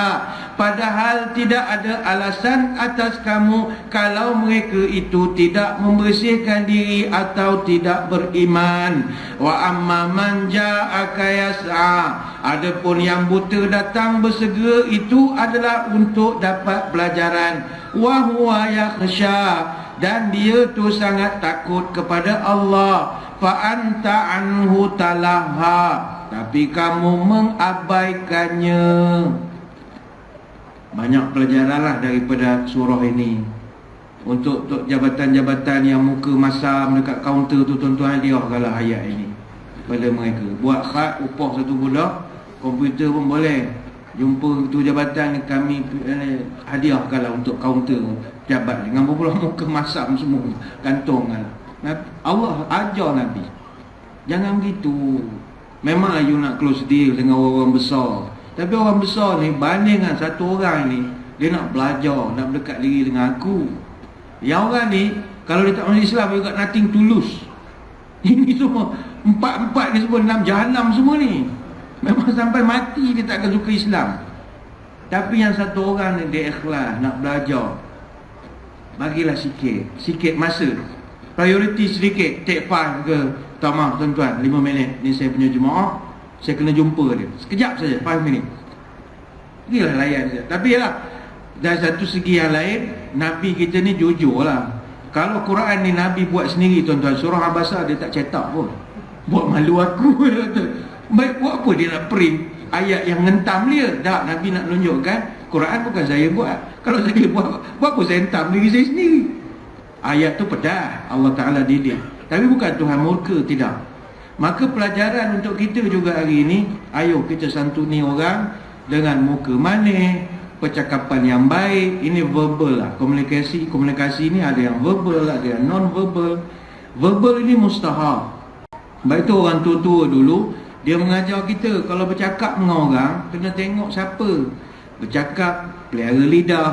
padahal tidak ada alasan atas kamu kalau mereka itu tidak membersihkan diri atau tidak beriman. Wa amma man ja'aka yas'a, adapun yang buta datang bersegera itu adalah untuk dapat pelajaran. Wa huwa yakhsha, dan dia tu sangat takut kepada Allah. Fa anta anhu talaha, tapi kamu mengabaikannya. Banyak pelajaran lah daripada surah ini. Untuk jabatan-jabatan yang muka masam dekat kaunter tu, tuan-tuan, hadiahkanlah ayat ini pada mereka. Buat khad, upah satu budak, komputer pun boleh. Jumpa tu jabatan, kami hadiahkanlah untuk kaunter jabat dengan pula muka masam semua, kantongkanlah. Allah ajar Nabi, jangan begitu. Memang you nak close deal dengan orang besar, tapi orang besar ni banding dengan satu orang ni, dia nak belajar, nak berdekat diri dengan aku. Yang orang ni, kalau dia tak masuk Islam, dia kat nothing tulus. Ini semua empat-empat ni semua dalam jahanam semua ni. Memang sampai mati dia tak akan suka Islam. Tapi yang satu orang ni dia ikhlas nak belajar, bagilah sikit masa, priority sedikit, take 5 ke, tak maaf tuan-tuan, 5 minit ni saya punya jemaah, saya kena jumpa dia sekejap saja, 5 minit, inilah layan saja. Tapi lah, dari satu segi yang lain, Nabi kita ni jujur lah. Kalau Quran ni Nabi buat sendiri tuan-tuan, surah Abasa dia tak cetak pun. Buat malu aku. Baik, buat apa dia nak print ayat yang hentam dia? Tak, Nabi nak tunjukkan Quran bukan saya buat. Kalau saya buat apa saya hentam diri saya sendiri. Ayat tu pedas, Allah Ta'ala didik. Tapi bukan Tuhan murka, tidak. Maka pelajaran untuk kita juga hari ini, ayo kita santuni orang dengan muka manis, percakapan yang baik. Ini verbal lah. Komunikasi ni ada yang verbal, ada yang non-verbal. Verbal ini mustahab. Baik tu orang tua-tua dulu, dia mengajar kita kalau bercakap dengan orang, kena tengok siapa. Bercakap, pelihara lidah.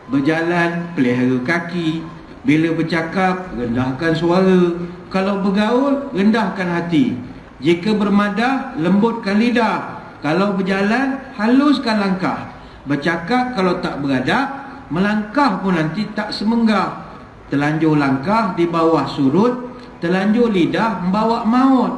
Berjalan, pelihara kaki. Bila bercakap, rendahkan suara. Kalau bergaul, rendahkan hati. Jika bermadah, lembutkan lidah. Kalau berjalan, haluskan langkah. Bercakap kalau tak beradab, melangkah pun nanti tak semenggah. Telanjur langkah di bawah surut, telanjur lidah membawa maut.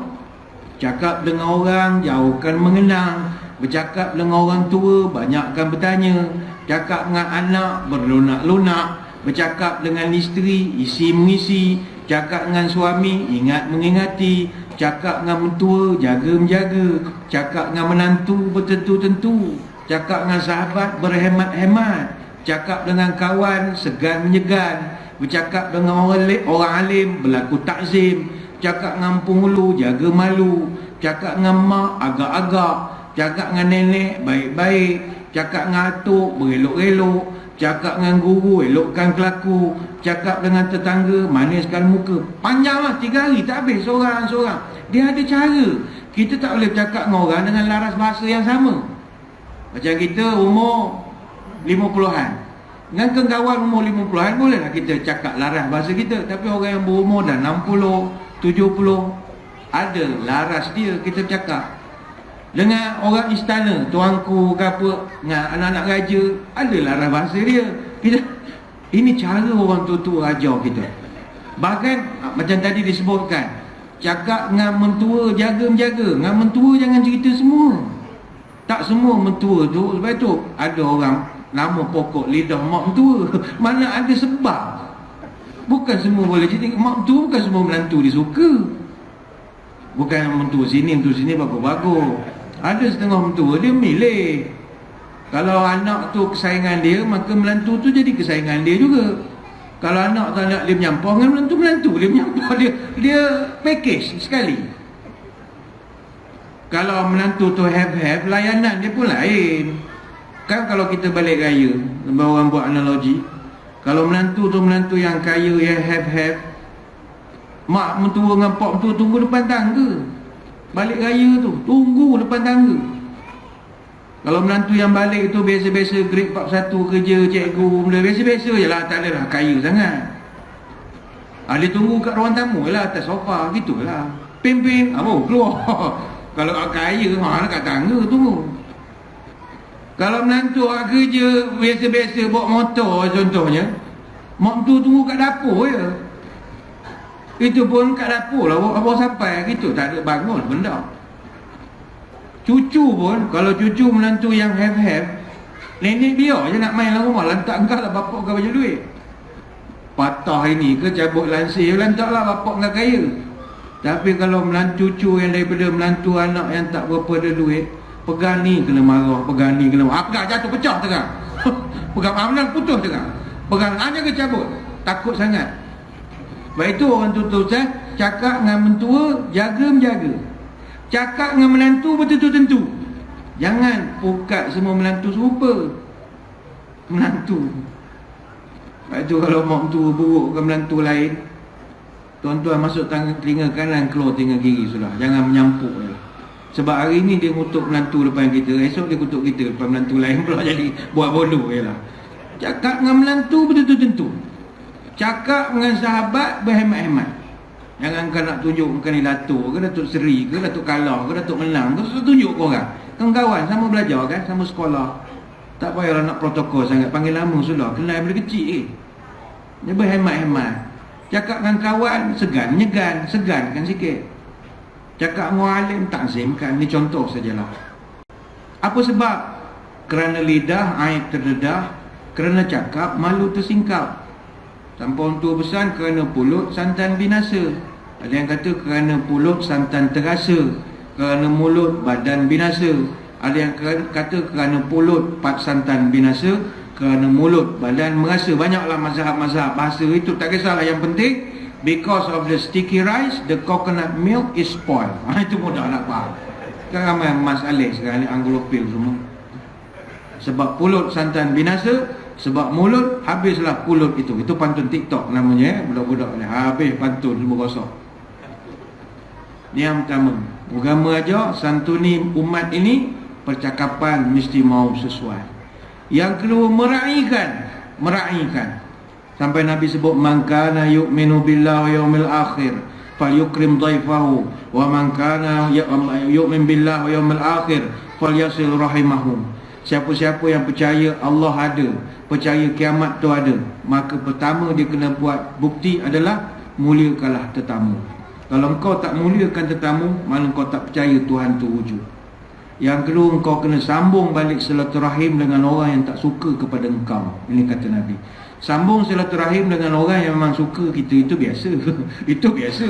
Cakap dengan orang, jauhkan mengenang. Bercakap dengan orang tua, banyakkan bertanya. Cakap dengan anak, berlunak-lunak. Bercakap dengan isteri, isi mengisi. Cakap dengan suami, ingat mengingati. Cakap dengan mentua, jaga menjaga. Cakap dengan menantu, bertentu-tentu. Cakap dengan sahabat, berhemat-hemat. Cakap dengan kawan, segan menyegan. Bercakap dengan orang alim, berlaku takzim. Cakap dengan penghulu, jaga malu. Cakap dengan mak, agak-agak. Cakap dengan nenek, baik-baik. Cakap dengan atuk, berelok-elok. Cakap dengan guru, elokkan kelaku. Cakap dengan tetangga, maniskan muka. Panjanglah 3 hari, tak habis seorang-seorang. Dia ada cara. Kita tak boleh bercakap dengan orang dengan laras bahasa yang sama. Macam kita umur 50-an. Dengan kawan umur 50-an, bolehlah kita cakap laras bahasa kita. Tapi orang yang berumur dah 60, 70, ada laras dia kita cakap. Dengan orang istana, tuanku ke apa, dengan anak-anak raja, ada laras bahasa dia. Ini cara orang tua-tua ajar kita. Bahkan macam tadi disebutkan, cakap dengan mentua, jaga menjaga. Dengan mentua jangan cerita semua. Tak semua mentua tu. Sebab tu ada orang nama pokok lidah mak mentua. Mana ada sebab. Bukan semua boleh cerita. Mak mentua bukan semua menantu dia suka. Bukan mentua sini bagus-bagus. Ada setengah mentua dia milih. Kalau anak tu kesayangan dia, maka menantu tu jadi kesayangan dia juga. Kalau anak tak nak dia menyampah dengan menantu dia menyampah, dia package sekali. Kalau menantu tu have, layanan dia pun lain. Kan kalau kita balik raya, orang buat analogi, kalau menantu yang kaya, yang have, mak mentua dengan pak mentua tunggu depan tangga. Balik raya tu, tunggu depan tangga. Kalau menantu yang balik tu biasa-biasa, grade 41 kerja, cikgu, benda biasa-biasa je lah, tak adalah kaya sangat. Dia tunggu kat ruang tamu je lah, atas sofa, gitu lah. Pin, keluar. Kalau kaya, kat tangga tunggu. Kalau menantu kerja, biasa-biasa bawa motor contohnya, mak mentua tunggu kat dapur je. Itu pun kat dapur lah, bawa sampai gitu, tak ada bangun benda. Cucu pun, kalau cucu menantu yang have, nenek biar je nak main dalam rumah, lantak engkau lah bapak kau banyak duit. Patah ini ke cabut lansir, lantak lah bapak engkau kaya. Tapi kalau menantu cucu yang daripada menantu anak yang tak berapa ada duit, pegang ni kena marah, pegang ni kena marah. Pegang jatuh pecah tengah. Pegang amalan putus tengah. Pegang hanya ke cabut, takut sangat. Baik itu orang tua-tua cakap dengan mentua, jaga menjaga. Cakap dengan menantu bertentu-tentu. Jangan pukat semua menantu serupa. Menantu. Baik itu kalau mak mentua buruk ke menantu lain, tuan-tuan masuk telinga kanan, keluar telinga kiri sudah. Jangan menyampuk je. Sebab hari ni dia kutuk menantu depan kita, esok dia kutuk kita depan menantu lain pula, jadi buat bodoh je lah. Cakap dengan menantu bertentu-tentu. Cakap dengan sahabat berhemat-hemat. Jangan kau nak tunjuk kau ni Datuk ke, Datuk Seri ke, Datuk Kalah ke, Datuk Menang ke, tunjuk kau orang. Kawan-kawan sama belajar kan, sama sekolah. Tak payahlah nak protokol sangat, panggil lama sudah, kenal daripada kecil Dia berhemat-hemat. Cakap dengan kawan, segankan sikit. Cakap dengan alim, takzimkan. Ini contoh sajalah. Apa sebab? Kerana lidah aib terdedah, kerana cakap malu tersingkap. Tanpa orang tua pesan, kerana pulut santan binasa. Ada yang kata kerana pulut santan terasa, kerana mulut badan binasa. Ada yang kata kerana pulut pat santan binasa, kerana mulut badan merasa. Banyaklah mazhab-mazhab bahasa itu, tak kisahlah. Yang penting, because of the sticky rice, the coconut milk is spoiled. Itu mudah nak faham. Sekarang ramai Mas Alex sekarang ni, Anglopil semua. Sebab pulut santan binasa, sebab mulut habislah pulut itu. Itu pantun TikTok namanya, budak-budak ni habis pantun semua kosong. Ni yang pertama. Agama ajar santuni umat ini, percakapan mesti mau sesuai. Yang kedua, meraihkan. Sampai Nabi sebut, man kana yu'minu billahi wa yaumil akhir falyukrim dhaifahu, wa man kana yu'min billahi wa yaumil akhir falyasil rahimahu. Siapa-siapa yang percaya Allah ada, percaya kiamat tu ada, maka pertama dia kena buat bukti adalah muliakanlah tetamu. Kalau engkau tak muliakan tetamu, mana engkau tak percaya Tuhan tu wujud. Yang kedua, engkau kena sambung balik silaturahim dengan orang yang tak suka kepada engkau. Ini kata Nabi. Sambung silaturahim dengan orang yang memang suka kita, itu biasa. Itu biasa.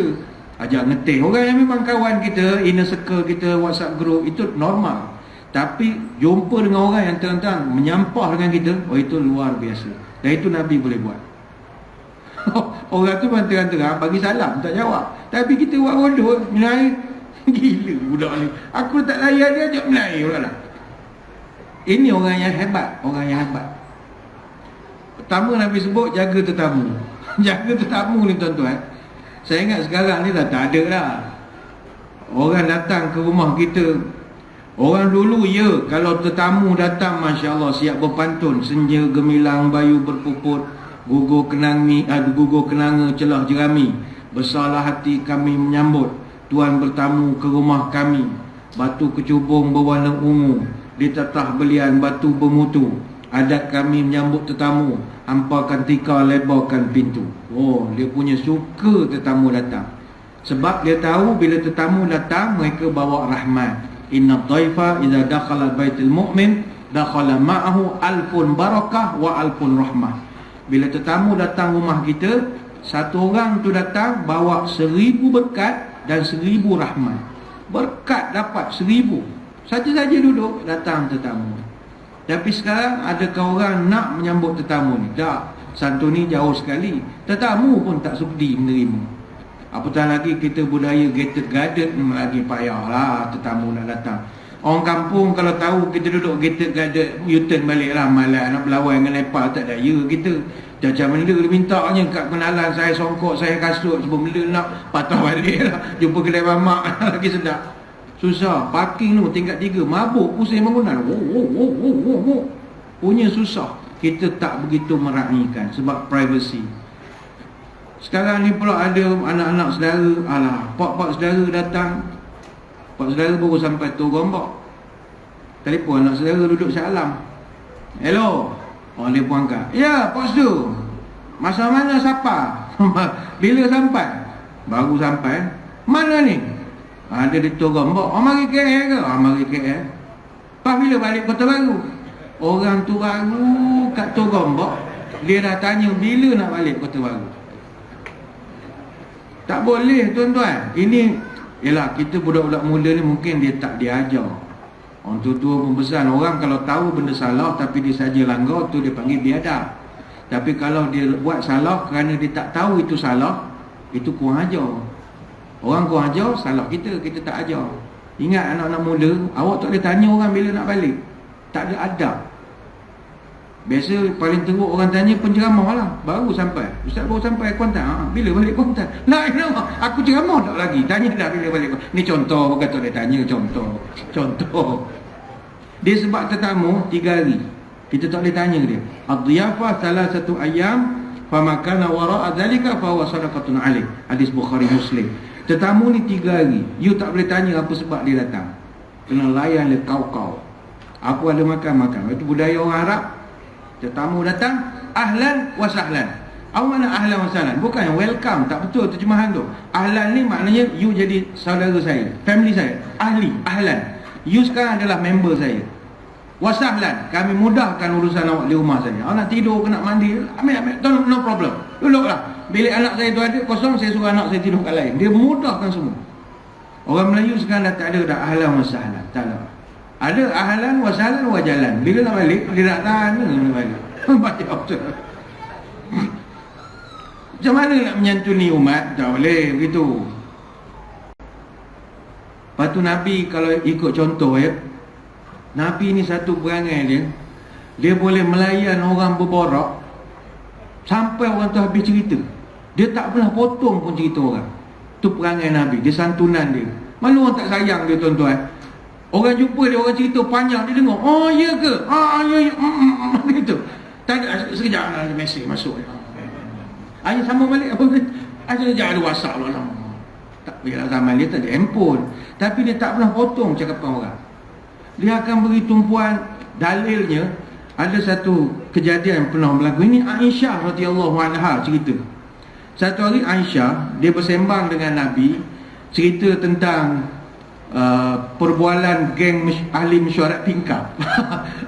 Ajak ngeteh orang yang memang kawan kita, inner circle kita, WhatsApp group, itu normal. Tapi jumpa dengan orang yang terang-terang menyampah dengan kita, oh itu luar biasa. Dan itu Nabi boleh buat. Orang tu memang terang-terang bagi salam, tak jawab. Tapi kita buat bodoh, Melayu. Gila budak ni. Aku tak layan dia, ajak Melayu pula lah. Ini orang yang hebat. Orang yang hebat. Pertama Nabi sebut, jaga tetamu. Jaga tetamu ni tuan-tuan. Saya ingat sekarang ni dah tak ada dah. Orang datang ke rumah kita. Orang dulu ya, kalau tetamu datang, Masya Allah, siap berpantun. Senja gemilang, bayu berpuput, gugur kenanga celah jerami. Besarlah hati kami menyambut Tuan bertamu ke rumah kami. Batu kecubung berwarna ungu, ditetah belian batu bermutu. Adat kami menyambut tetamu, hampakan tikar, lebarkan pintu. Oh, dia punya suka tetamu datang. Sebab dia tahu bila tetamu datang, mereka bawa rahmat. Inna dhaifa idza dakhala baitul mu'min dakhala ma'ahu alfun barakah wa alfun rahmah. Bila tetamu datang rumah kita, satu orang tu datang bawa 1000 berkat dan 1000 rahmat. Berkat dapat 1000. Saja-saja duduk, datang tetamu. Tapi sekarang adakah orang nak menyambut tetamu ni? Tak. Santuni jauh sekali. Tetamu pun tak sudi menerima. Apatah lagi kita budaya gated-gated ni lagi payahlah tetamu nak datang. Orang kampung kalau tahu kita duduk gated-gated, U-turn balik lah, malas nak berlawan dengan Nepal, tak daya kita. Macam mana dia mintanya kat kenalan saya songkok, saya kasut, sebelum dia nak patah balik lah. Jumpa kedai mamak lagi sedap. Susah. Parking tu tingkat 3, mabuk, pusing bangunan. Punya susah. Kita tak begitu meraihkan sebab privacy. Sekarang ni pula ada anak-anak saudara, alah, pak-pak saudara datang. Pak saudara baru sampai tu Gombak. Telefon anak saudara duduk salam. Hello. Oh, dia pun angkat. Ya, Pak Su. Masa mana siapa? Bila sampai? Baru sampai. Mana ni? Ada di Tua Gombak. Oh, mari KL ke? Oh, mari KL. Pas bila balik Kota Baru? Orang tu baru kat Tua Gombak. Dia dah tanya bila nak balik Kota Baru. Tak boleh tuan-tuan. Ini, yelah, kita budak-budak muda ni mungkin dia tak diajar. Orang tua-tua pembesar, orang kalau tahu benda salah tapi dia saja langgar, tu dia panggil biadab. Tapi kalau dia buat salah kerana dia tak tahu itu salah, itu kurang ajar. Orang kurang ajar, salah kita tak ajar. Ingat anak-anak muda, awak tak boleh tanya orang bila nak balik. Tak ada adab. Biasa paling teruk orang tanya penceramah lah. Baru sampai, Ustaz baru sampai Kuantan. Bila balik Kuantan? Nak nama, aku ceramah tak lagi. Tanya dah bila balik Kuantan. Ni contoh, bukan tak boleh tanya. Contoh. Dia sebab tetamu 3 hari, kita tak boleh tanya dia. Ad-dhiyafah salah satu ayam, famakana wara'a dhalika fahuwa sadaqatun alaih. Hadis Bukhari Muslim. Tetamu ni 3 hari, you tak boleh tanya apa sebab dia datang. Kena layan dia kau. Aku ada makan. Itu budaya orang Arab. Tetamu datang, ahlan wa sahlan. Apa makna ahlan wa sahlan? Bukan welcome, tak betul terjemahan tu. Ahlan ni maknanya you jadi saudara saya, family saya. Ahlan. You sekarang adalah member saya. Wa sahlan, kami mudahkan urusan awak di rumah saya. Awak nak tidur ke nak mandi, ambil, no problem. Duduklah. Bilik anak saya tu ada kosong, saya suruh anak saya tidur kat lain. Dia mudahkan semua. Orang Melayu sekarang dah tak ada dah ahlan wa sahlan. Tak ada. Ada ahlan wa sahlan wa jalan. Bila nak balik, dia nak tahan nak balik. Macam mana nak menyantuni umat? Tak boleh begitu. Lepas tu Nabi kalau ikut contoh ya, Nabi ni satu perangai dia, Dia boleh melayan orang berborak sampai orang tu habis cerita. Dia tak pernah potong pun cerita orang. Tu perangai Nabi, dia santunan dia. Mana orang tak sayang dia tuan-tuan. Orang jumpa dia, orang cerita panjang, dia dengar, oh ya ke? Ya, gitu. Tak ada, sekejap ada mesej masuk. Ayah sama balik apa? Sekejap ada WhatsApp lah. Tak biarlah, zaman dia tak ada handphone. Tapi dia tak pernah potong cakapan orang. Dia akan beri tumpuan. Dalilnya, ada satu kejadian pernah berlaku. Ini Aisyah radhiyallahu anha cerita. Satu hari Aisyah, dia bersembang dengan Nabi, cerita tentang perbualan geng ahli mesyuarat tingkap.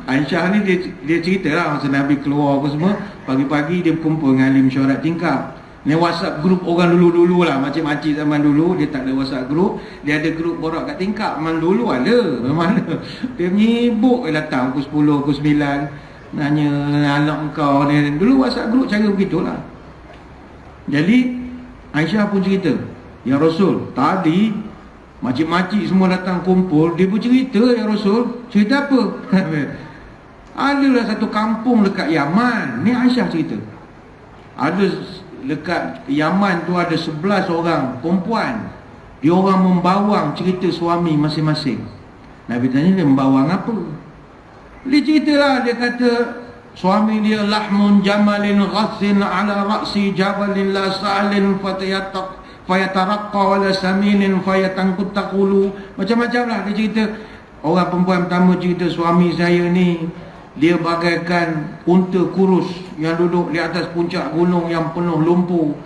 Aisyah ni dia cerita lah masa Nabi keluar apa semua, pagi-pagi dia kumpul dengan ahli mesyuarat tingkap. Ni WhatsApp grup orang dulu-dulu lah, makcik-makcik zaman dulu. Dia tak ada WhatsApp grup, dia ada grup borak kat tingkap. Memang dulu ada, mana dia menyibuk datang pukul 10, pukul 9, nanya anak kau ni. Dulu WhatsApp grup cara begitulah. Jadi Aisyah pun cerita, ya Rasul, tadi makcik-makcik semua datang kumpul, dia pun cerita, ya Rasul. Cerita apa? Adalah satu kampung dekat Yaman. Ni Aisyah cerita, ada dekat Yaman tu ada 11 orang perempuan. Dia orang membawang cerita suami masing-masing. Nabi tanya dia membawang apa? Dia ceritalah, dia kata suami dia lahmun jamalin ghassin ala ra'si jabalin la sa'alin fayataraqqa wala saminin fayatankut taqulu. Macam-macam lah dia cerita. Orang perempuan pertama cerita, suami saya ni dia bagaikan unta kurus yang duduk di atas puncak gunung yang penuh lumpur.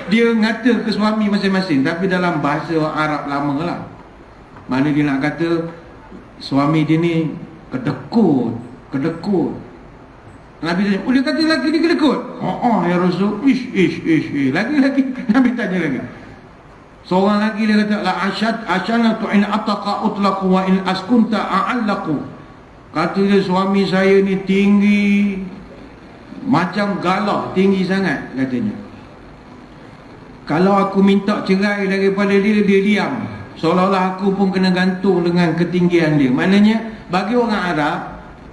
Dia ngata ke suami masing-masing, tapi dalam bahasa Arab lama lah. Mana dia nak kata suami dia ni kedekut. Nabi tanya, oh dia kata lelaki ni kedekut? Ya Rasul. Ish. Lagi Nabi tanya lagi. Seorang lagi dia kata, la asyanatu in ataqa utlaqu wa in askunta a'allaqu. Kata dia, suami saya ni tinggi macam galah, tinggi sangat katanya. Kalau aku minta cerai daripada dia, dia diam. Seolah-olah aku pun kena gantung dengan ketinggian dia. Maknanya bagi orang Arab,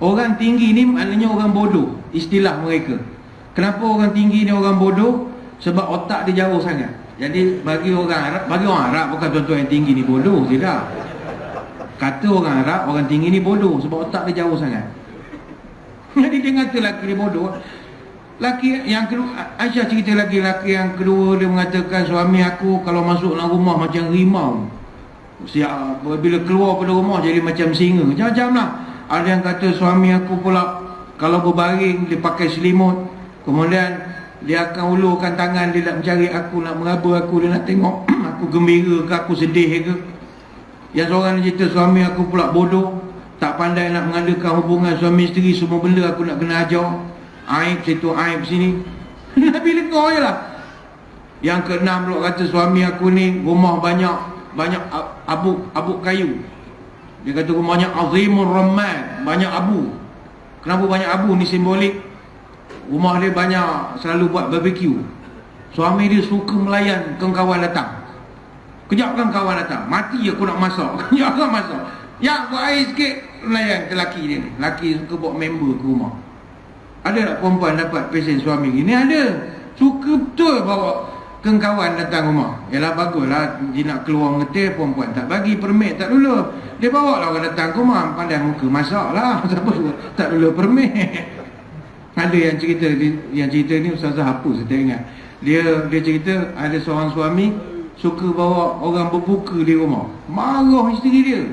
orang tinggi ni maknanya orang bodoh, istilah mereka. Kenapa orang tinggi ni orang bodoh? Sebab otak dia jauh sangat. Jadi bagi orang Arab bukan tuan-tuan yang tinggi ni bodoh, tidak. Kata orang Arab, orang tinggi ni bodoh sebab otak dia jauh sangat. Jadi dia kata lelaki dia bodoh. Laki yang kedua, Aisyah cerita lagi, laki yang kedua dia mengatakan, suami aku kalau masuk dalam rumah macam rimau. Bila keluar pada rumah jadi macam singa. Macam-macam lah. Ada yang kata suami aku pula kalau berbaring dia pakai selimut, kemudian dia akan ulurkan tangan, dia nak mencari aku, nak meraba aku, dia nak tengok aku gembira ke, aku sedih ke. Yang seorang cerita, suami aku pula bodoh, tak pandai nak mengadakan hubungan suami isteri, semua benda aku nak kena ajar. Aib situ, aib sini. Nabi lekor je lah. Yang keenam pula kata, suami aku ni rumah banyak abuk kayu. Dia kata rumahnya azimur ramad, banyak abu. Kenapa banyak abu ni simbolik? Rumah dia banyak selalu buat barbecue. Suami dia suka melayan kawan datang. Kejap kan kawan datang, mati aku nak masak. Kejap kan masak. Ya, buat air sikit, melayan ke laki dia ni. Laki suka bawa member ke rumah. Ada tak perempuan dapat pesen suami gini? Ada. Suka betul bawa kawan datang rumah. Yalah baguslah, dia nak keluar ngeteh, perempuan tak bagi permit, tak dulu. Dia bawa lah orang datang ke rumah, pandai muka masak lah. Siapa suruh tak dulu permit. Ada yang cerita ni Ustazah hapus, saya tak ingat. Dia cerita ada seorang suami suka bawa orang berbuka di rumah. Marah isteri dia.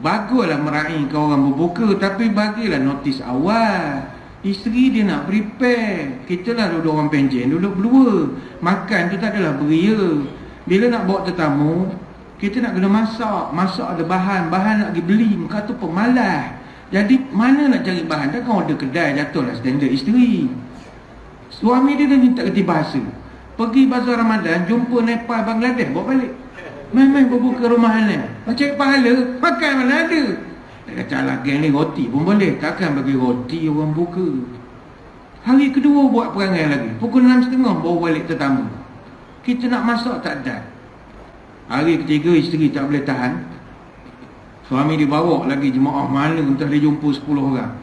Baguslah meraihkan orang berbuka, tapi bagilah notis awal. Isteri dia nak prepare. Kita lah duduk orang penjen, duduk berdua. Makan tu tak adalah beria. Bila nak bawa tetamu, kita nak kena masak. Masak ada bahan nak pergi beli, muka tu pemalas. Jadi mana nak cari bahan? Takkan order kedai, jatuhlah standard isteri. Suami dia minta kerti bahasa. Pergi bazar Ramadan, jumpa Nepal, Bangladesh, bawa balik. Main-main berbuka rumah ni. Cari pahala, makan mana ada. Dia kata, alah geng ni roti pun boleh. Takkan bagi roti orang buka. Hari kedua buat perangai lagi. Pukul 6.30 bawa balik tetamu. Kita nak masak tak ada. Hari ketiga isteri tak boleh tahan. Suami dibawa lagi jemaah mana entah dia jumpa 10 orang.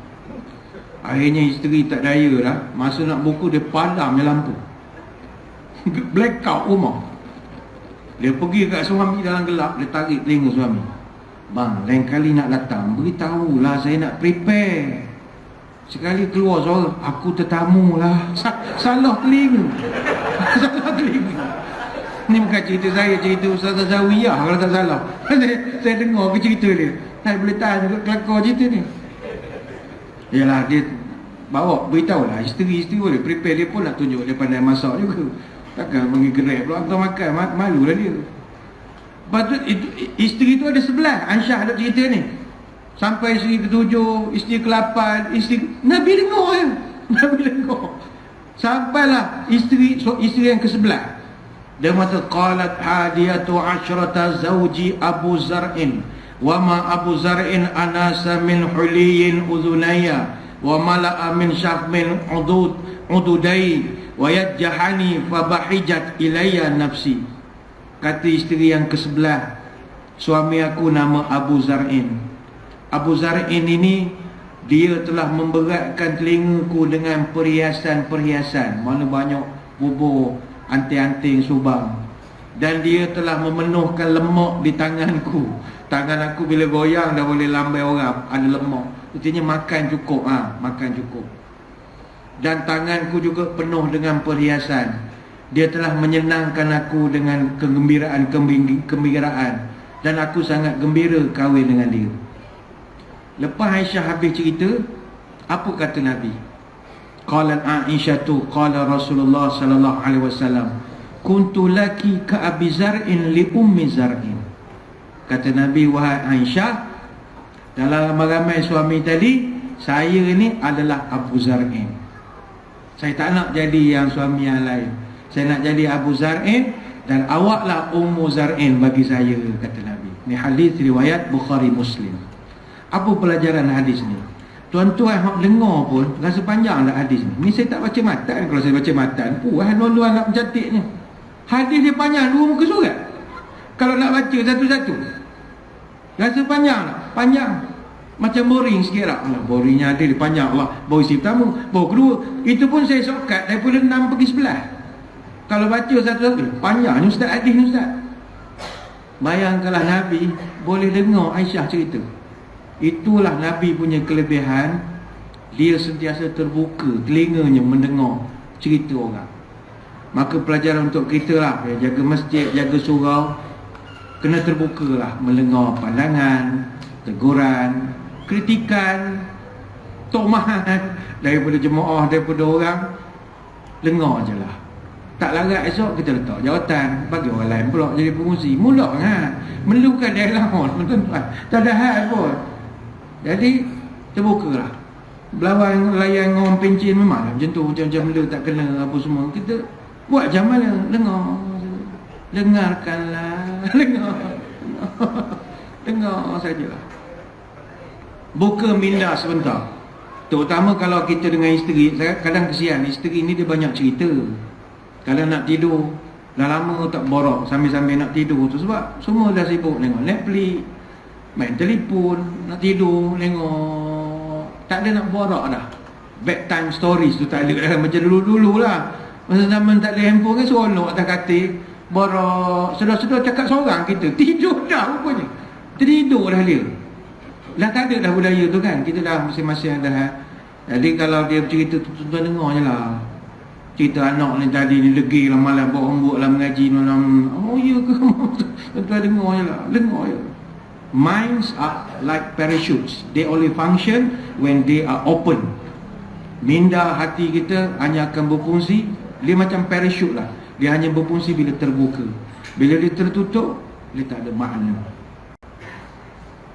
Akhirnya isteri tak daya lah. Masa nak buku dia padamnya lampu. Blackout rumah. Dia pergi kat suami dalam gelap. Dia tarik telinga suami. Bang, lain kali nak datang, beritahulah saya nak prepare. Sekali keluar suara, aku tetamu lah. Salah telinga. Salah telinga. Ni bukan cerita saya, cerita Ustazah Zawiyah kalau tak salah. Saya dengar ke cerita dia. Saya boleh tahan juga kelakar cerita ni. Yalah, dia bawa, beritahu lah. Isteri boleh prepare, dia pun nak tunjuk dia pandai masak juga. Takkan pergi gerai pula hantar makan, malu lah dia. Lepas tu, isteri tu ada 11. Aisyah ada cerita ni. Sampai isteri ke-7, isteri ke-8, Nabi dengar je. Nabi dengar. Sampailah isteri yang ke-11. Dia kata, qalat hadiyatu asyrata zawji Abu Zar'in. Wa ma Abu Zar'in anasa min huliyin udhunaya. Wa mala'a min syahmin ududai. Wa yadjahani fabahijat ilayya nafsi. Kata isteri yang ke-11, suami aku nama Abu Zar'in. Abu Zar'in ini, dia telah memberatkan telingaku dengan perhiasan-perhiasan. Mana banyak bubur, anting-anting subang. Dan dia telah memenuhkan lemak di tanganku. Tangan aku bila goyang dah boleh lambai orang, ada lemak. Artinya makan cukup, makan cukup. Dan tanganku juga penuh dengan perhiasan. Dia telah menyenangkan aku dengan kegembiraan. Dan aku sangat gembira kahwin dengan dia. Lepas Aisyah habis cerita, apa kata Nabi? Qalat Aisyatu qala Rasulullah sallallahu alaihi wasallam, kuntu laki ka Abi Zar'in li Ummi Zar'in. Kata Nabi, wahai Aisyah, dalam ramai suami tadi, saya ni adalah Abu Zar'in. Saya tak nak jadi yang suami yang lain. Saya nak jadi Abu Zar'in, dan awaklah Ummu Zar'in bagi saya, kata Nabi. Ini hadis riwayat Bukhari Muslim. Apa pelajaran hadis ni? Tuan-tuan yang dengar pun rasa panjang tak hadis ni. Ni saya tak baca matan. Kalau saya baca matan, tuan-tuan nak mencatiknya. Hadis dia panjang 2 muka surat. Kalau nak baca satu-satu, rasa panjang tak? Panjang. Macam boring sikit lah. Boringnya ada, dia panjang Allah. Baru isi pertama, baru kedua. Itu pun saya shortcut daripada 6 pergi 11. Kalau baca satu-satu, panjang ni Ustaz hadis ni Ustaz. Bayangkanlah Nabi boleh dengar Aisyah cerita. Itulah Nabi punya kelebihan. Dia sentiasa terbuka telinganya mendengar cerita orang. Maka pelajaran untuk kita lah, jaga masjid, jaga surau, kena terbuka lah mendengar pandangan, teguran, kritikan, tomahan daripada jemaah, daripada orang. Dengar je lah. Tak larat esok kita letak jawatan, bagi orang lain pula jadi pengurusi. Mula melukan dia lawan, tuan-tuan. Tak ada hal pun. Jadi terbukalah. Berlawan layan orang pencin memang macam tu, macam-macam benda tak kena apa semua. Kita buat macam mana? Dengarkanlah. Dengar sajalah. Buka minda sebentar. Terutama kalau kita dengan isteri. Kadang kesian, isteri ni dia banyak cerita. Kalau nak tidur, dah lama tak borak sambil-sambil nak tidur tu. Sebab semua dah sibuk tengok Netflix, main telefon, nak tidur, tengok. Tak ada nak borak dah. Bedtime stories tu tak ada dah. Macam dulu-dulu lah. Masa zaman tak ada handphone kan, seronok atas katil, borak. Sedar-sedar cakap seorang kita. Tidur dah rupanya. Tidur dah dia. Dah tak ada dah budaya tu kan. Kita dah masing-masing dah. Jadi kalau dia bercerita tu, tuan-tuan dengar je lah. Cerita anak ni tadi ni legi lah malam buat homework lah mengaji malam. Oh ya ke? Tuan-tuan dengar je lah. Dengar je. Minds are like parachutes. They only function when they are open. Minda hati kita hanya akan berfungsi. Dia macam parachute lah. Dia hanya berfungsi bila terbuka. Bila dia tertutup, dia tak ada makna.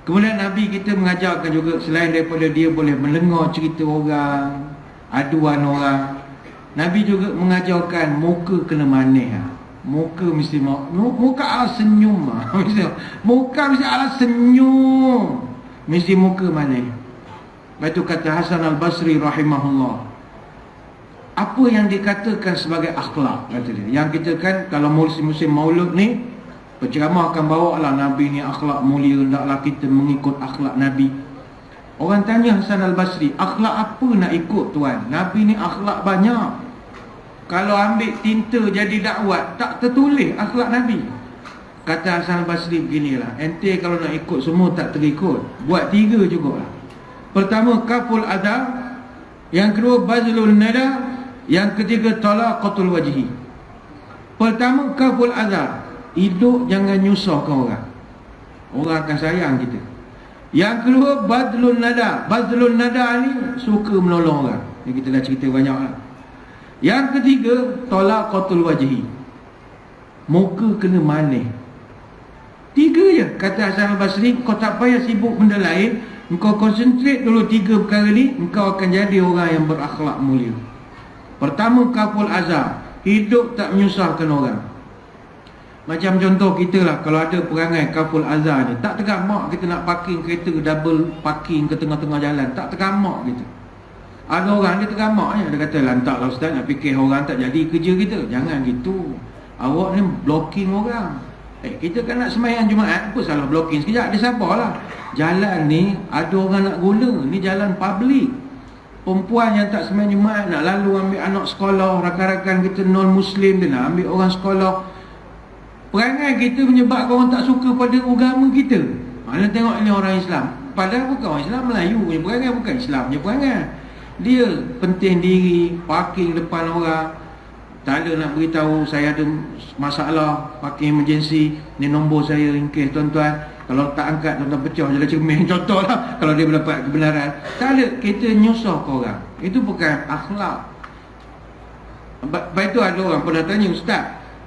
Kemudian Nabi kita mengajarkan juga, selain daripada dia boleh mendengar cerita orang, aduan orang, Nabi juga mengajarkan muka kena manis. Muka mesti muka ala senyum. Muka mesti ala senyum. Mesti muka manis. Lepas tu kata Hasan al-Basri rahimahullah, apa yang dikatakan sebagai akhlak, kata dia. Yang kita kan kalau musim maulud ni, Penceramah akan bawa lah Nabi ni akhlak mulia, hendaklah kita mengikut akhlak Nabi. Orang tanya Hasan Al-Basri, akhlak apa nak ikut tuan? Nabi ni akhlak banyak. Kalau ambil tinta jadi dakwat, tak tertulis akhlak Nabi. Kata Hasan Al-Basri beginilah, ente kalau nak ikut semua tak terikut, buat 3 jugalah. Pertama, kaful adab. Yang kedua, bazlul nada. Yang ketiga, talaqatul wajhi. Pertama, kaful adab. Hidup jangan nyusahkan orang. Orang akan sayang kita. Yang kedua, badlun nada. Badlun nada ni suka menolong orang. Ni kita dah cerita banyak lah. Yang ketiga, talaqatul wajhi. Muka kena manis. 3 je. Kata Hasan Al-Basri, kau tak payah sibuk benda lain. Engkau konsentrate dulu 3 perkara ni, engkau akan jadi orang yang berakhlak mulia. Pertama, kaful azab. Hidup tak menyusahkan orang. Macam contoh kita lah, kalau ada perangai kaful azab ni, tak tergamak kita nak parking kereta double parking ke tengah-tengah jalan. Tak tergamak kita. Ada orang dia tergamak je. Dia kata, lantaklah ustaz, nak fikir orang tak jadi kerja kita. Jangan gitu. Awak ni blocking orang. Kita kan nak sembahyang Jumaat, apa salah blocking sekejap? Dia sabarlah. Jalan ni ada orang nak guna. Ni jalan public. Perempuan yang tak sembahyang Jumaat nak lalu ambil anak sekolah, rakan-rakan kita non-Muslim, dia nak ambil orang sekolah. Perangai kita menyebabkan orang tak suka pada agama kita. Mana tengok ni orang Islam. Padahal bukan orang Islam, Melayu punya perangai, bukan Islam punya perangai. Dia penting diri, parking depan orang. Tak ada nak beritahu saya ada masalah, parking emergency, ni nombor saya in case tuan-tuan. Kalau tak angkat, tuan-tuan pecah je lah cermin. Contohlah, kalau dia mendapat kebenaran. Tak ada, kita nyusah ke orang. Itu bukan akhlak. Lepas itu ada orang pernah tanya, ustaz,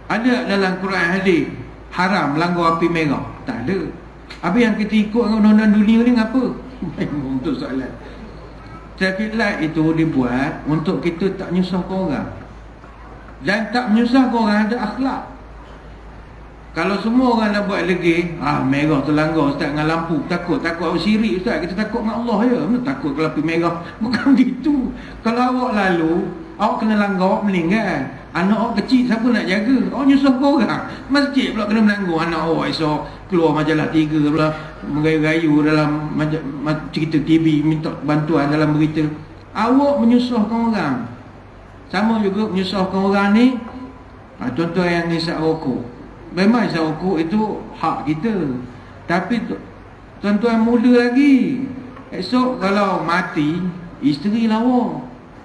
ada dalam Quran hadis haram langgar api merah? Tak ada. Habis yang kita ikut dengan undang-undang dunia ni apa? Untuk soalan. Traffic light itu dibuat untuk kita tak nyusahkan orang. Dan tak menyusahkan orang ada akhlak. Kalau semua orang nak buat lagi, merah terlanggar ustaz dengan lampu, takut syirik ustaz, kita takut dengan Allah je. Mana takut kalau api merah? Bukan gitu. Kalau awak lalu, awak kena langgar, awak meninggal. Anak awak kecil, siapa nak jaga? Awak nyusahkan orang. Masjid pula kena melanggar. Anak awak esok keluar majalah 3 pula, mengayu-gayu dalam cerita TV, minta bantuan dalam berita. Awak menyusahkan orang. Sama juga menyusahkan orang ni. Contoh yang hisap rokok. Memang hisap rokok itu hak kita. Tapi tuan-tuan muda lagi, esok kalau mati, isteri lawa.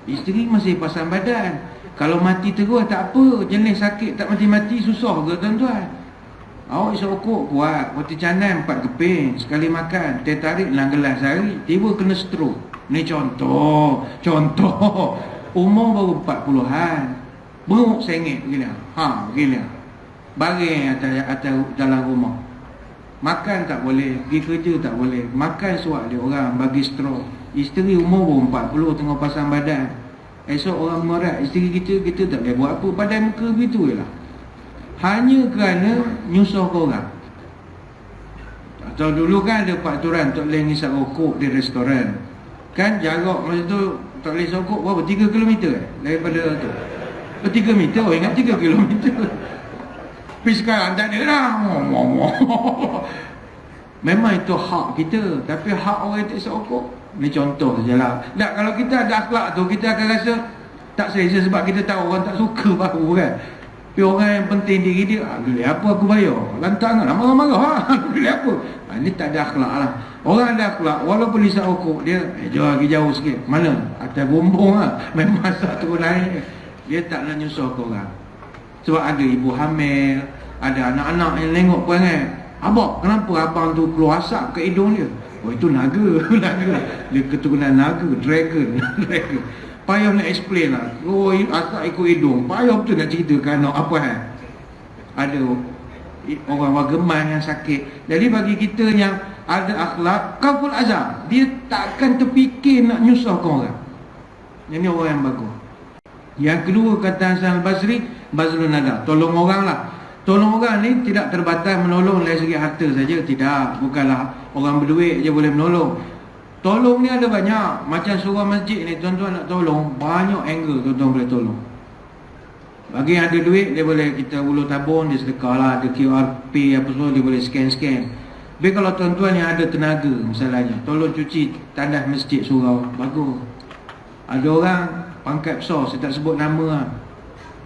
Isteri masih pasang badan. Kalau mati terus tak apa. Jenis sakit tak mati-mati susah ke tuan-tuan? Awak hisap rokok kuat, roti canai 4 keping, sekali makan, teh tarik 6 gelas sehari, tiba kena stroke. Ni contoh. Umur baru 40-an. Beruk sengit begini. Begini. Baring atas dalam rumah. Makan tak boleh, pergi kerja tak boleh. Makan suap dia orang bagi stroke. Isteri umur baru 40 tengah pasang badan. Esok orang merat isteri kita tak boleh buat apa. Padai muka begitu je lah. Hanya kerana nyusah ke orang. Atau dulu kan ada peraturan tak boleh ngisap rokok di restoran. Kan jarak masa tu tak boleh sokok berapa? 3 km daripada tu. 3 meter, ingat 3 km. Tapi sekarang tak ada dah. Memang itu hak kita. Tapi hak orang tak sokok, ni contoh sajalah. Tak, kalau kita ada akhlak tu, kita akan rasa tak selesa sebab kita tahu orang tak suka baru kan. Tapi orang yang penting diri dia, beli apa aku bayar. Lantang lah, marah-marah. Beli apa? Ini tak ada akhlak lah. Orang ada akhlak, walaupun hisap rokok, dia jual lagi jauh sikit. Mana? Atas bumbung lah. Memang masak turun naik. Dia tak nak nyusah ke orang. Sebab ada ibu hamil, ada anak-anak yang tengok perangai. Abang, kenapa abang tu keluar asap ke hidung dia? Oh, itu naga. Dia keturunan naga, dragon. Payah nak explain lah. Oh, asap ikut hidung. Payah betul nak ceritakan anak apa kan? Ada orang gemas yang sakit. Jadi bagi kita yang ada akhlak, kaful azab, dia takkan terfikir nak nyusahkan orang. Ini orang yang bagus. Yang kedua kata Hasan Al-Basri, bazlun nada, tolong orang lah. Tolong orang ni tidak terbatas menolong dari segi harta saja, tidak. Bukanlah orang berduit je boleh menolong. Tolong ni ada banyak. Macam surau masjid ni, tuan-tuan nak tolong, banyak angle tuan-tuan boleh tolong. Bagi yang ada duit, dia boleh kita ulur tabung, dia sedekah lah, ada QR Pay apa semua, dia boleh scan-scan. Tapi kalau tuan-tuan yang ada tenaga, misalnya, tolong cuci tandas masjid surau, bagus. Ada orang pangkat besar, saya tak sebut nama lah.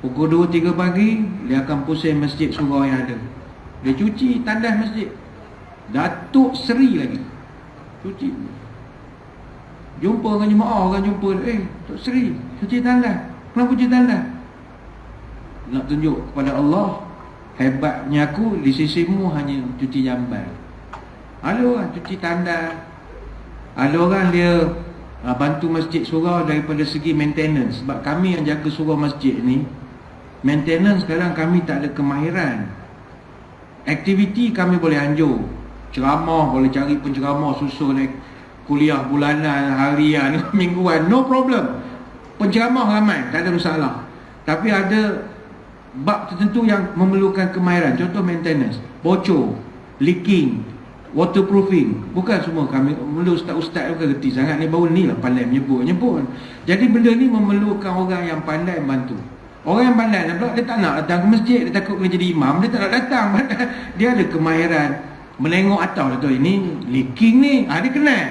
Pukul 2-3 pagi, dia akan pusing masjid surau yang ada. Dia cuci tandas masjid. Datuk Seri lagi cuci. Jumpa dengan jemaah, orang jumpa, Tok Seri, cuci tandas. Kenapa cuci tandas? Nak tunjuk kepada Allah, hebatnya aku di sisimu hanya cuci jamban. Ada orang cuci tandas. Ada orang dia bantu masjid surau daripada segi maintenance. Sebab kami yang jaga surau masjid ni, maintenance sekarang kami tak ada kemahiran. Aktiviti kami boleh anjur, ceramah boleh cari penceramah susun kuliah bulanan, harian, mingguan, no problem. Penceramah ramai, tak ada masalah. Tapi ada bab tertentu yang memerlukan kemahiran. Contoh maintenance, bocor, leaking, waterproofing. Bukan semua kami, mula ustaz-ustaz bukan reti sangat ni, baru ni lah pandai menyebut. Jadi benda ni memerlukan orang yang pandai bantu. Orang yang pandai dia tak nak datang ke masjid, dia takut kena jadi imam, dia tak nak datang. Dia ada kemahiran menengok atas tu, ini leaking ni, dia kenal.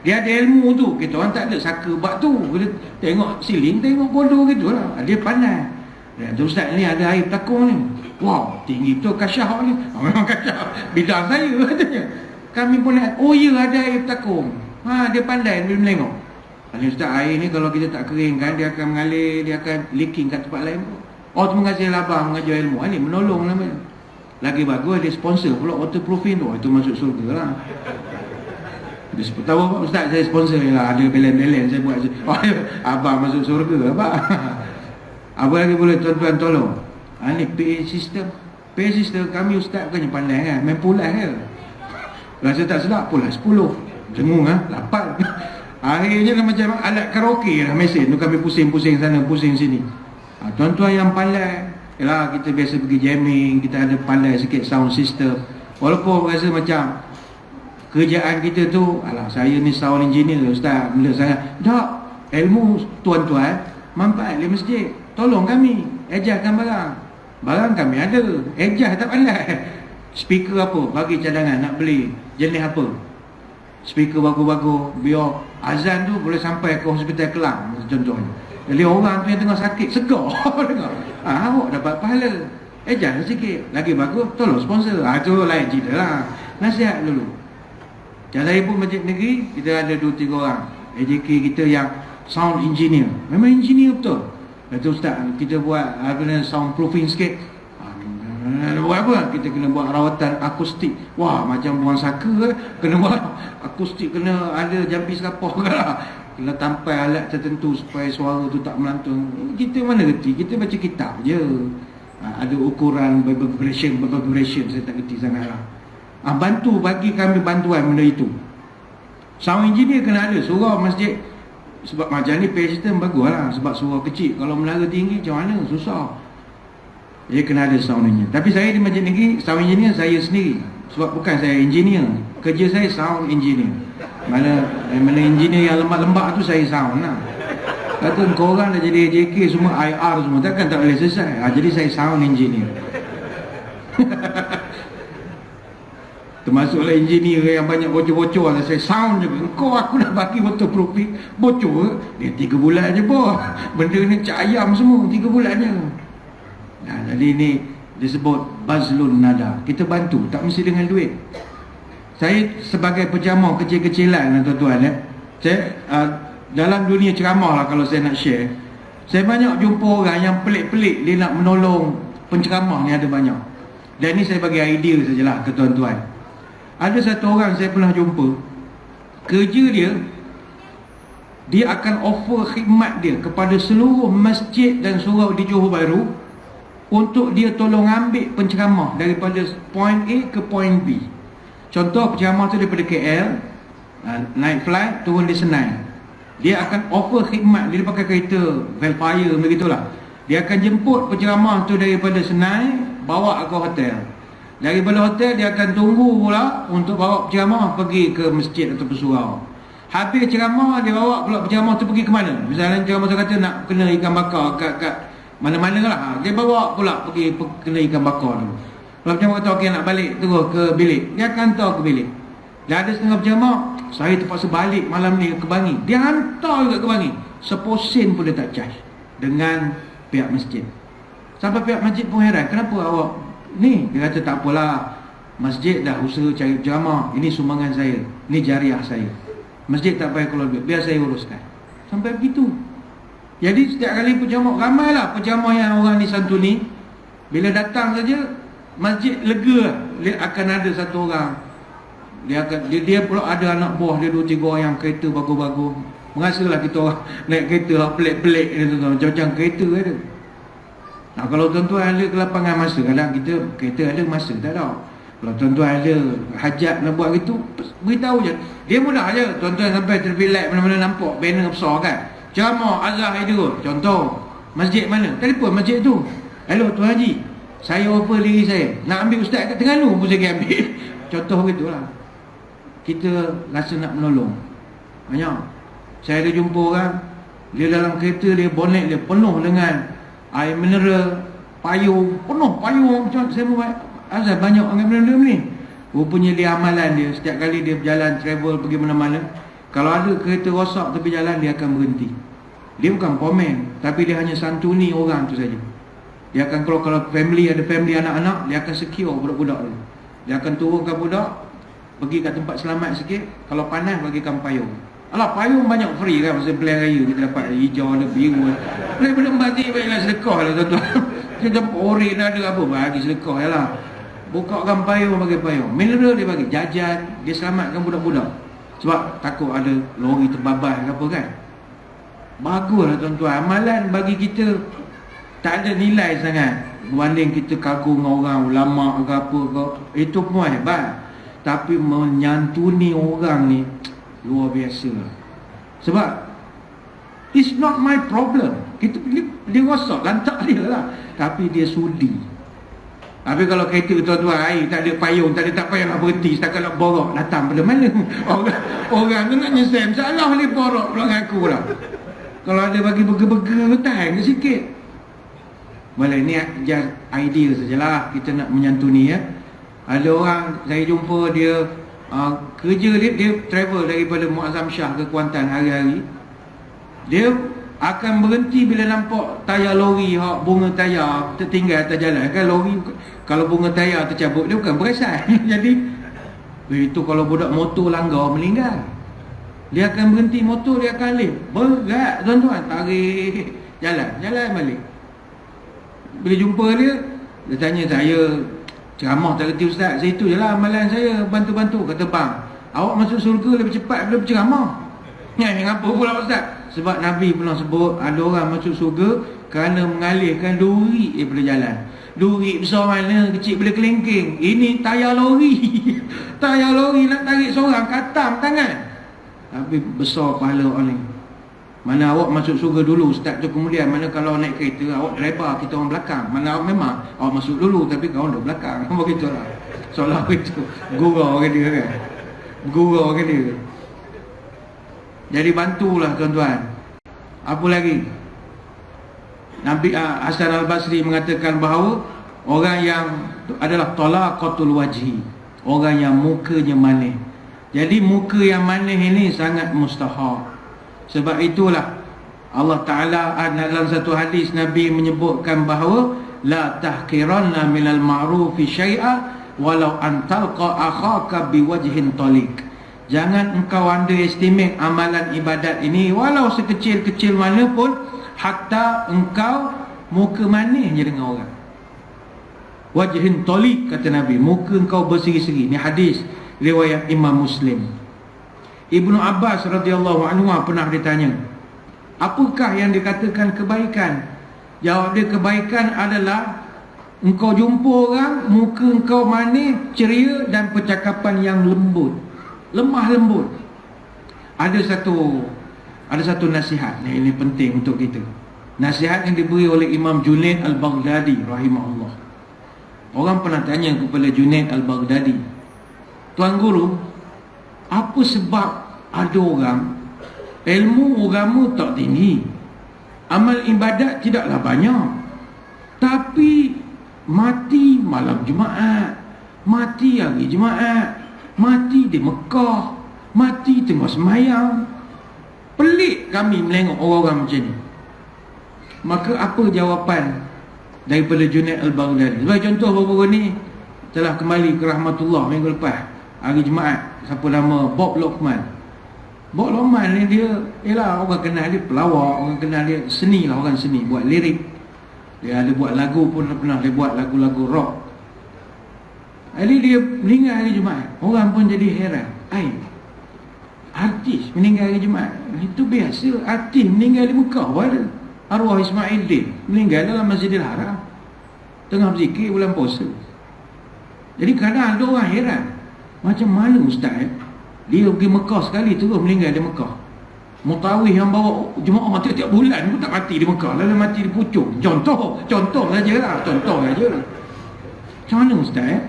Dia ada ilmu tu. Kita orang tak ada saka bab tu. Dia tengok siling, tengok kodoh gitu lah. Dia pandai. Dan ustaz ni ada air takung ni. Wow, tinggi betul kasyah ni. Memang kasyah. Bidang saya katanya. Kami pun lihat, oh ya ada air takung. Dia pandai dia menengok. Kalau ustaz, air ni kalau kita tak keringkan, dia akan mengalir, dia akan leaking kat tempat lain. Oh, terima kasih lah abang mengajar ilmu. Ni menolong namanya. Lagi bagus dia sponsor pula waterproofing tu. Itu masuk surga lah. Dia tahu apa ustaz, saya sponsor lah, ada belen-belen saya buat. Abang masuk surga apa? Apa lagi boleh tuan-tuan tolong? Ni PA system. PA system kami ustaz bukannya pandai kan, main pulas ke? Rasa tak sedap, pulas 10 cengung 8. Akhirnya dah macam alat karaoke lah, mesin tu kami pusing-pusing sana, pusing sini. Tuan-tuan yang pandai, yalah kita biasa pergi jamming, kita ada pandai sikit sound system. Walaupun rasa macam kerjaan kita tu, alah saya ni sound engineer ustaz, benda saya tak, ilmu tuan-tuan manfaat di masjid. Tolong kami, ejarkan barang kami ada, ejar tak pandai. Speaker apa, bagi cadangan nak beli jenis apa, speaker bagus-bagus, biar azan tu boleh sampai ke hospital Kelang contohnya. Jadi orang tu yang tengah sakit segar dengar, awak dapat pahala. Ejar sikit, lagi bagus tolong sponsor. Tu lain cerita lah, nasihat dulu. Jadi pun masjid negeri kita ada 2-3 orang AJK kita yang sound engineer. Memang engineer betul. Kata ustaz, kita buat soundproofing sikit. Buat apa? Kita kena buat rawatan akustik. Wah, macam buang saka kena buat akustik, kena ada jampi serapah lah. Kena tampal alat tertentu supaya suara tu tak melantun. Kita mana reti? Kita baca kitab je. Ada ukuran vibration, saya tak reti sangat lah. Bantu, bagi kami bantuan benda itu. Sound engineer kena ada. Surau masjid, sebab macam ni pay system bagus lah. Sebab surau kecil, kalau menara tinggi macam mana, susah. Dia kena ada sound engineer. Tapi saya di masjid negeri, sound engineer saya sendiri. Sebab bukan saya engineer, kerja saya sound engineer. Mana engineer yang lembak-lembak tu saya sound lah. Kata korang dah jadi AJK semua, IR semua, takkan tak boleh selesai. Jadi saya sound engineer. Termasuklah engineer yang banyak bocor-bocor lah, saya sound juga. Kau aku nak bagi waterproofing, bocor dia 3 bulan je boh. Benda ni cak ayam semua 3 bulan je. Jadi ni disebut bazlun nada. Kita bantu, tak mesti dengan duit. Saya sebagai penceramah kecil-kecilan tuan-tuan, saya dalam dunia ceramah lah, kalau saya nak share, saya banyak jumpa orang yang pelik-pelik, dia nak menolong penceramah ni ada banyak. Dan ni saya bagi idea sajalah ke tuan-tuan. Ada satu orang saya pernah jumpa, kerja dia akan offer khidmat dia kepada seluruh masjid dan surau di Johor Bahru untuk dia tolong ambil penceramah daripada point A ke point B. Contoh penceramah tu daripada KL, naik flight, turun di Senai. Dia akan offer khidmat, dia pakai kereta Velfire begitulah. Dia akan jemput penceramah tu daripada Senai, bawa ke hotel. Daripada hotel dia akan tunggu pula untuk bawa penceramah pergi ke masjid atau surau. Habis ceramah, dia bawa pula penceramah tu pergi ke mana? Misalnya ceramah tu kata nak kena ikan bakar kat Mana-mana lah. Dia bawa pula pergi kena ikan bakar tu. Kalau pejama kata okey nak balik terus ke bilik, dia akan hantar ke bilik. Dia ada setengah pejama, saya terpaksa balik malam ni ke Bangi. Dia hantar juga ke Bangi. Seposen pun dia tak charge dengan pihak masjid. Sampai pihak masjid pun heran, kenapa awak ni? Dia kata tak apalah, masjid dah usaha cari pejama, ini sumbangan saya, ini jariah saya. Masjid tak payah keluar duit, biar saya uruskan. Sampai begitu. Jadi setiap kali pejama, ramailah pejama yang orang ni santuni. Bila datang saja, masjid lega, dia akan ada satu orang. Dia pula ada anak buah dia 2-3 orang yang kereta bagus-bagus. Merasalah kita orang naik kereta pelik-pelik ni tuan-tuan, macam kereta ada. Nah, kalau tuan-tuan ada kelapangan masa, kadang kita kereta ada masa tak ada. Kalau tuan-tuan ada hajat nak buat gitu, beritahu je. Dia mudah je. Tuan-tuan sampai traffic light mana-mana nampak banner besar kan, Jamaah Azhar Hidayah. Contoh, masjid mana? Telefon masjid tu. Hello Tuan Haji, saya offer diri saya nak ambil ustaz kat Terengganu pun saya akan ambil. Contoh begitulah. Kita rasa nak menolong. Banyak. Saya ada jumpa orang, dia dalam kereta dia, bonet dia penuh dengan air mineral, payung, penuh payung. Macam saya buat Azhar banyak orang benda ni. Rupanya dia amalan dia, setiap kali dia berjalan travel pergi mana-mana, kalau ada kereta rosak tepi jalan, dia akan berhenti. Dia bukan komen, tapi dia hanya santuni orang tu saja. Dia akan keluar, kalau family, ada family anak-anak, dia akan secure budak-budak tu. Dia akan turunkan budak, pergi kat tempat selamat sikit. Kalau panas, bagikan payung. Alah, payung banyak free kan, masa pilihan raya kita dapat hijau, ada biru. Boleh bagi baiklah sedekah lah tuan-tuan. Kita oren ada apa, bagi sedekah je lah. Bukakan payung, bagi payung. Mineral dia bagi, jajan, dia selamatkan budak-budak. Sebab takut ada lori terbabas ke apa kan. Baguslah tuan-tuan, amalan bagi kita tak ada nilai sangat berbanding kita kagum dengan orang ulama ke apa ke. Itu pun hebat. Tapi menyantuni orang ni luar biasa. Sebab it's not my problem. Kita dia rosak, lantak dia lah. Tapi dia sudi. Tapi kalau kereta tuan-tuan air, tak ada payung, tak payah nak berhenti, setakat nak borok, datang pada mana? Orang tu nak nyesem, salah boleh borok pula dengan aku lah. Kalau ada bagi burger-burger, tahan sikit. Boleh, ni just idea sajalah kita nak menyantuni ya. Ada orang saya jumpa dia kerja dia travel daripada Muazzam Shah ke Kuantan hari-hari. Dia akan berhenti bila nampak tayar lori bunga tayar tertinggal atas jalan. Kan lori kalau bunga tayar tercabut dia bukan perasan. Jadi itu kalau budak motor langgar meninggal. Dia akan berhenti motor, dia akan alih. Berat tuan-tuan, tarik jalan balik. Bila jumpa dia tanya saya, ceramah tak kerti ustaz, saya itu je lah amalan saya, bantu-bantu. Kata bang, awak masuk surga lebih cepat daripada berceramah. Yang apa pula ustaz? Sebab Nabi pernah sebut ada orang masuk surga kerana mengalihkan duri daripada jalan. Duri besar mana, kecil boleh kelengking. Ini tayar lori. Tayar lori nak tarik seorang, katam tangan. Tapi besar pahala orang ni. Mana awak masuk surga dulu, ustaz tu kemudian. Mana kalau naik kereta, awak driver, kita orang belakang. Mana awak memang awak masuk dulu, tapi kawan duduk belakang. Begitulah. Seolah itu gurau ke dia kan. Gurau ke dia. Jadi bantulah tuan-tuan. Apa lagi? Nabi Hasan Al-Basri mengatakan bahawa orang yang adalah talaqatul wajhi, orang yang mukanya manis. Jadi muka yang manis ini sangat mustahab. Sebab itulah Allah Ta'ala dalam satu hadis Nabi menyebutkan bahawa la tahqiranna minal ma'rufi syai'a walau an talqa akhaka biwajhin taliq. Jangan engkau underestimate amalan ibadat ini walau sekecil-kecil mana pun, hatta engkau muka manis je dengan orang. Wajhin taliq kata Nabi, muka engkau berseri-seri. Ini hadis riwayat Imam Muslim. Ibnu Abbas radhiyallahu anhu pernah ditanya, apakah yang dikatakan kebaikan? Jawab dia, kebaikan adalah engkau jumpa orang, muka engkau manis, ceria dan percakapan yang lembut, lemah lembut. Ada satu nasihat ini penting untuk kita. Nasihat yang diberi oleh Imam Junaid Al-Baghdadi rahimahullah. Orang pernah tanya kepada Junaid Al-Baghdadi, Tuan Guru, apa sebab ada orang ilmu agama tak tinggi, amal ibadat tidaklah banyak, Tapi mati malam Jumaat, mati hari Jumaat, mati di Mekah, mati tengah semayang. Pelik kami melengok orang-orang macam ni. Maka apa jawapan daripada Junaid Al-Baghdadi? Sebagai contoh, baru-baru ni telah kembali ke rahmatullah minggu lepas, hari Jumaat, siapa nama Bob Lokman. Bob Lokman ni dia, ialah orang kenal dia pelawak, orang kenal dia seni lah, orang seni, buat lirik. Dia ada buat lagu pun, pernah dia buat lagu-lagu rock. Jadi dia meninggal hari Jumaat. Orang pun jadi heran. Artis meninggal hari Jumaat, itu biasa. Artis meninggal di Mekah ada. Arwah Ismail Din meninggal dalam Masjidil Haram, tengah berzikir bulan puasa. Jadi kadang ada orang heran, macam mana ustaz dia pergi Mekah sekali terus meninggal di Mekah. Mutawih yang bawa jemaah tiap-tiap bulan pun tak mati di Mekah, lalu mati di Puchong. Contoh sajalah, contoh saja. Macam mana ustaz?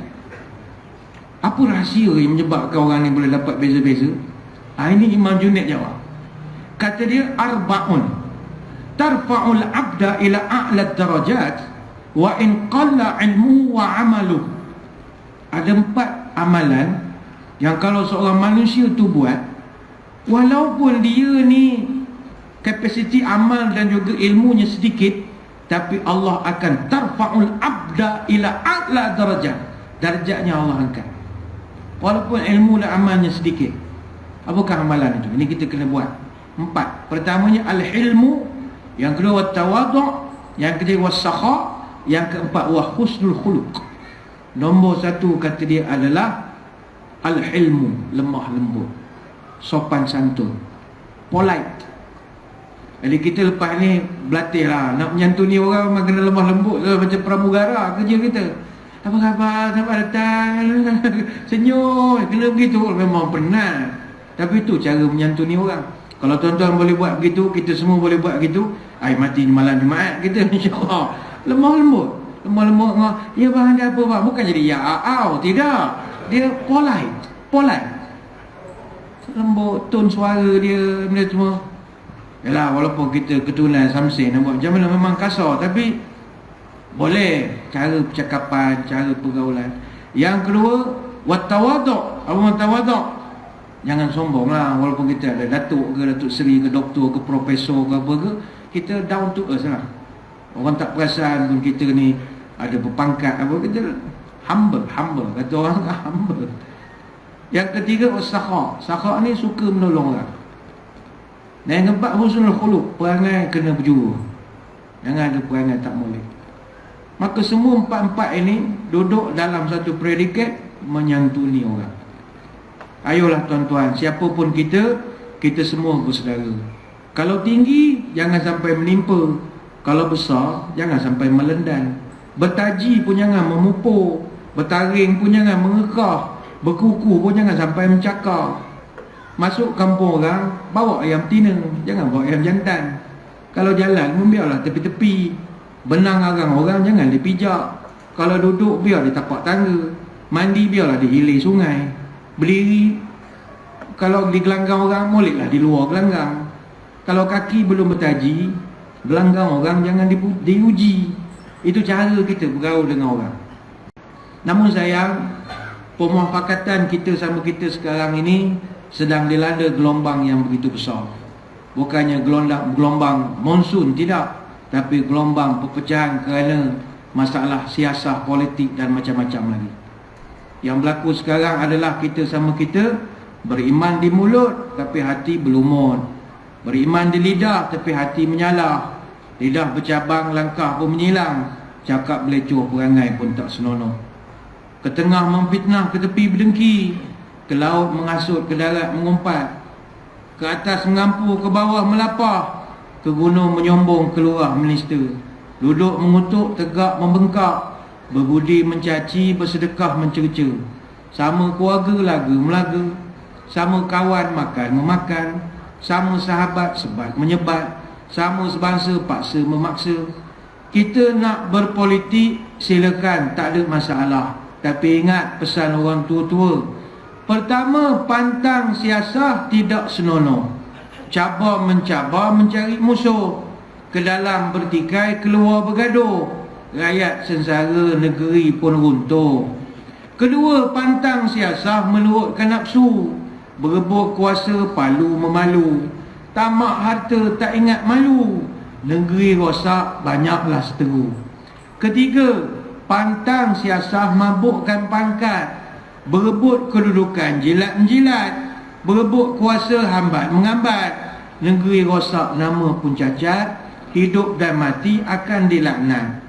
Apa rahsia yang menyebabkan orang ni boleh dapat beza-beza? Ini Imam Junaid jawab. Kata dia, arba'un tarfa'ul abda ila a'la darajat wa in qalla ilmu wa amalu. Ada 4 amalan yang kalau seorang manusia tu buat, walaupun dia ni kapasiti amal dan juga ilmunya sedikit, tapi Allah akan tarfa'ul abda ila a'la darajat, darjatnya Allah angkat walaupun ilmu dan amalnya sedikit. Apakah amalan itu? Ini kita kena buat 4. Pertamanya al-hilmu, yang kedua wat-tawadhu', yang ketiga was-sakha', yang keempat wa husnul khuluq. Nombor 1 kata dia adalah al-hilmu, lemah lembut, sopan santun, polite. Jadi kita lepas ni berlatih lah, nak menyantuni orang memang kena lemah lembut lah, macam pramugara kerja kita. Apa khabar, selamat datang, senyum, kena begitu. Memang penat, tapi itu cara menyantuni orang. Kalau tuan-tuan boleh buat begitu, kita semua boleh buat begitu, mati malam Jumaat kita insya-Allah. Lemah lembut, ya bang ada apa bang? Bukan jadi ya tidak. Dia polite. Lembut, tone suara dia, benda semua. Yalah, walaupun kita keturunan Samsin, nampak macam mana memang kasar, tapi boleh cara percakapan, cara pergaulan. Yang kedua, wat-tawadhu'. Apa tawadhu'? Jangan sombong lah, walaupun kita ada datuk ke, datuk seri ke, doktor ke, profesor ke apa ke, kita down to earth lah. Orang tak perasan pun kita ni ada berpangkat apa, kita humble, kata orang humble. Yang ketiga, sakha'. Sakha' ni suka menolong orang. Dan yang keempat, husnul khuluq, perangai kena berjuru, jangan ada perangai tak molek. Maka semua 4 ini duduk dalam satu predikat menyantuni orang. Ayolah tuan-tuan, siapapun kita semua bersaudara. Kalau tinggi, jangan sampai menimpa. Kalau besar, jangan sampai melendan. Bertaji pun jangan memupur, bertaring pun jangan mengekah, berkuku pun jangan sampai mencakar. Masuk kampung orang, bawa ayam tina, jangan bawa ayam jantan. Kalau jalan, biarlah tepi-tepi. Benang arang orang jangan dipijak. Kalau duduk, biar di tapak tangga. Mandi, biarlah di hilir sungai. Berdiri, kalau di gelanggang orang, moleklah di luar gelanggang. Kalau kaki belum bertaji, gelanggang orang jangan diuji. Itu cara kita bergaul dengan orang. Namun sayang, pemuafakatan kita sama kita sekarang ini sedang dilanda gelombang yang begitu besar. Bukannya gelombang monsun, tidak, tapi gelombang perpecahan kerana masalah siasah, politik dan macam-macam lagi. Yang berlaku sekarang adalah kita sama kita beriman di mulut tapi hati berlumut, beriman di lidah tapi hati menyalah, lidah bercabang, langkah pun menyilang, cakap belecoh, perangai pun tak senonoh. Ke tengah memfitnah, ke tepi berdengki, ke laut mengasut, ke darat mengumpat, ke atas mengampu, ke bawah melapah, ke gunung menyombong, keluar menista, duduk mengutuk, tegak membengkak, berbudi mencaci, bersedekah mencerca. Sama keluarga laga melaga, sama kawan makan memakan, sama sahabat sebat menyebat, sama sebangsa paksa memaksa. Kita nak berpolitik, silakan, tak ada masalah. Tapi ingat pesan orang tua-tua. Pertama, pantang siasah tidak senonoh. Cabar mencabar mencari musuh. Ke dalam bertikai, keluar bergaduh. rakyat sengsara, negeri pun runtuh. Kedua, pantang siasah menurutkan nafsu, berebut kuasa palu memalu, tamak harta tak ingat malu, negeri rosak banyaklah seteru. Ketiga, pantang siasah mabukkan pangkat, berebut kedudukan jilat-menjilat, berebut kuasa hambat mengambat, negeri rosak nama pun cacat, hidup dan mati akan dilaknat.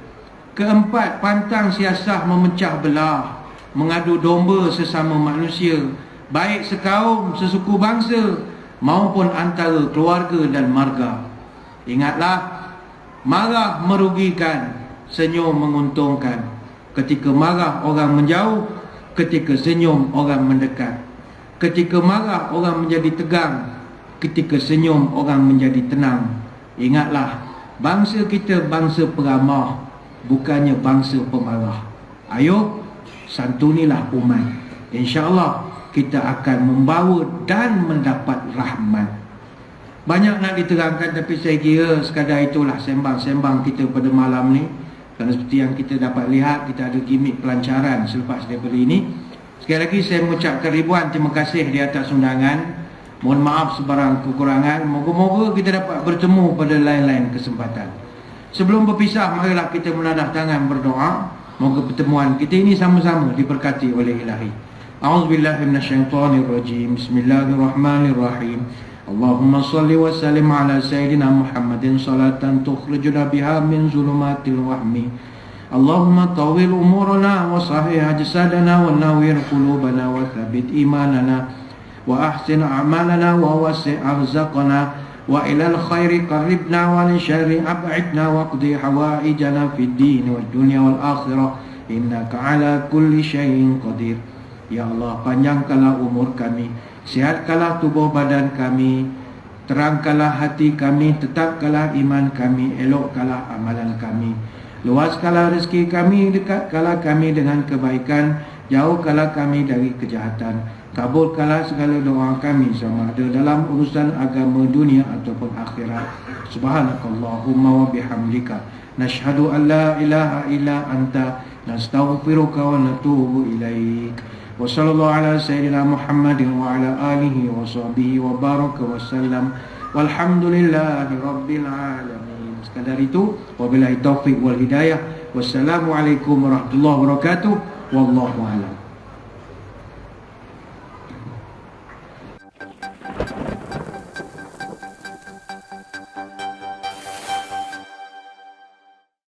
Keempat, pantang siasah memecah belah, mengadu domba sesama manusia, baik sekaum, sesuku bangsa maupun antara keluarga dan marga. Ingatlah, marah merugikan, senyum menguntungkan. Ketika marah orang menjauh, ketika senyum orang mendekat. Ketika marah orang menjadi tegang, ketika senyum orang menjadi tenang. Ingatlah, bangsa kita bangsa peramah, bukannya bangsa pemarah. Ayo, santunilah umat. InsyaAllah kita akan membawa dan mendapat rahmat. Banyak nak diterangkan, tapi saya kira sekadar itulah sembang-sembang kita pada malam ni. Kerana seperti yang kita dapat lihat, kita ada gimik pelancaran selepas daripada ini. Sekali lagi saya mengucapkan ribuan terima kasih di atas undangan. Mohon maaf sebarang kekurangan. Moga-moga kita dapat bertemu pada lain-lain kesempatan. Sebelum berpisah, marilah kita menadah tangan berdoa. Moga pertemuan kita ini sama-sama diberkati oleh Ilahi. A'udzubillahi minasyaitonirrajim. Bismillahirrahmanirrahim. Allahumma salli wa sallim ala Sayyidina Muhammadin salatan tukhrijuna biha min zulumatil wahmi. Allahumma tawil umurana wa sahih ajsadana wa nawwir qulubana wa thabbit imanana wa ahsin a'malana wa wasi' arzaqana wa ilal khairi qarribna wa li syarri ab'idna wa qdi hawaijana fid din wad dunya wal akhirah innaka ala kulli syai'in qadir. Ya Allah, panjangkanlah umur kami, sihatkanlah tubuh badan kami, terangkanlah hati kami, tetapkanlah iman kami, elokkanlah amalan kami, luaskanlah rezeki kami, dekatkanlah kami dengan kebaikan, jauhkanlah kami dari kejahatan, kabulkanlah segala doa kami sama ada dalam urusan agama dunia ataupun akhirat. Subhanakallahumma wa bihamdika nashhadu an la ilaha illa anta nastaghfiruka wa natubu ilaik. Wa sallallahu ala sayyidina Muhammadin wa ala alihi wa sahbihi wa baraka wa sallam. Walhamdulillahi rabbil alamin. Sekadar itu, wabillahi taufiq wal hidayah. Wassalamualaikum warahmatullahi wabarakatuh. Wallahu a'lam.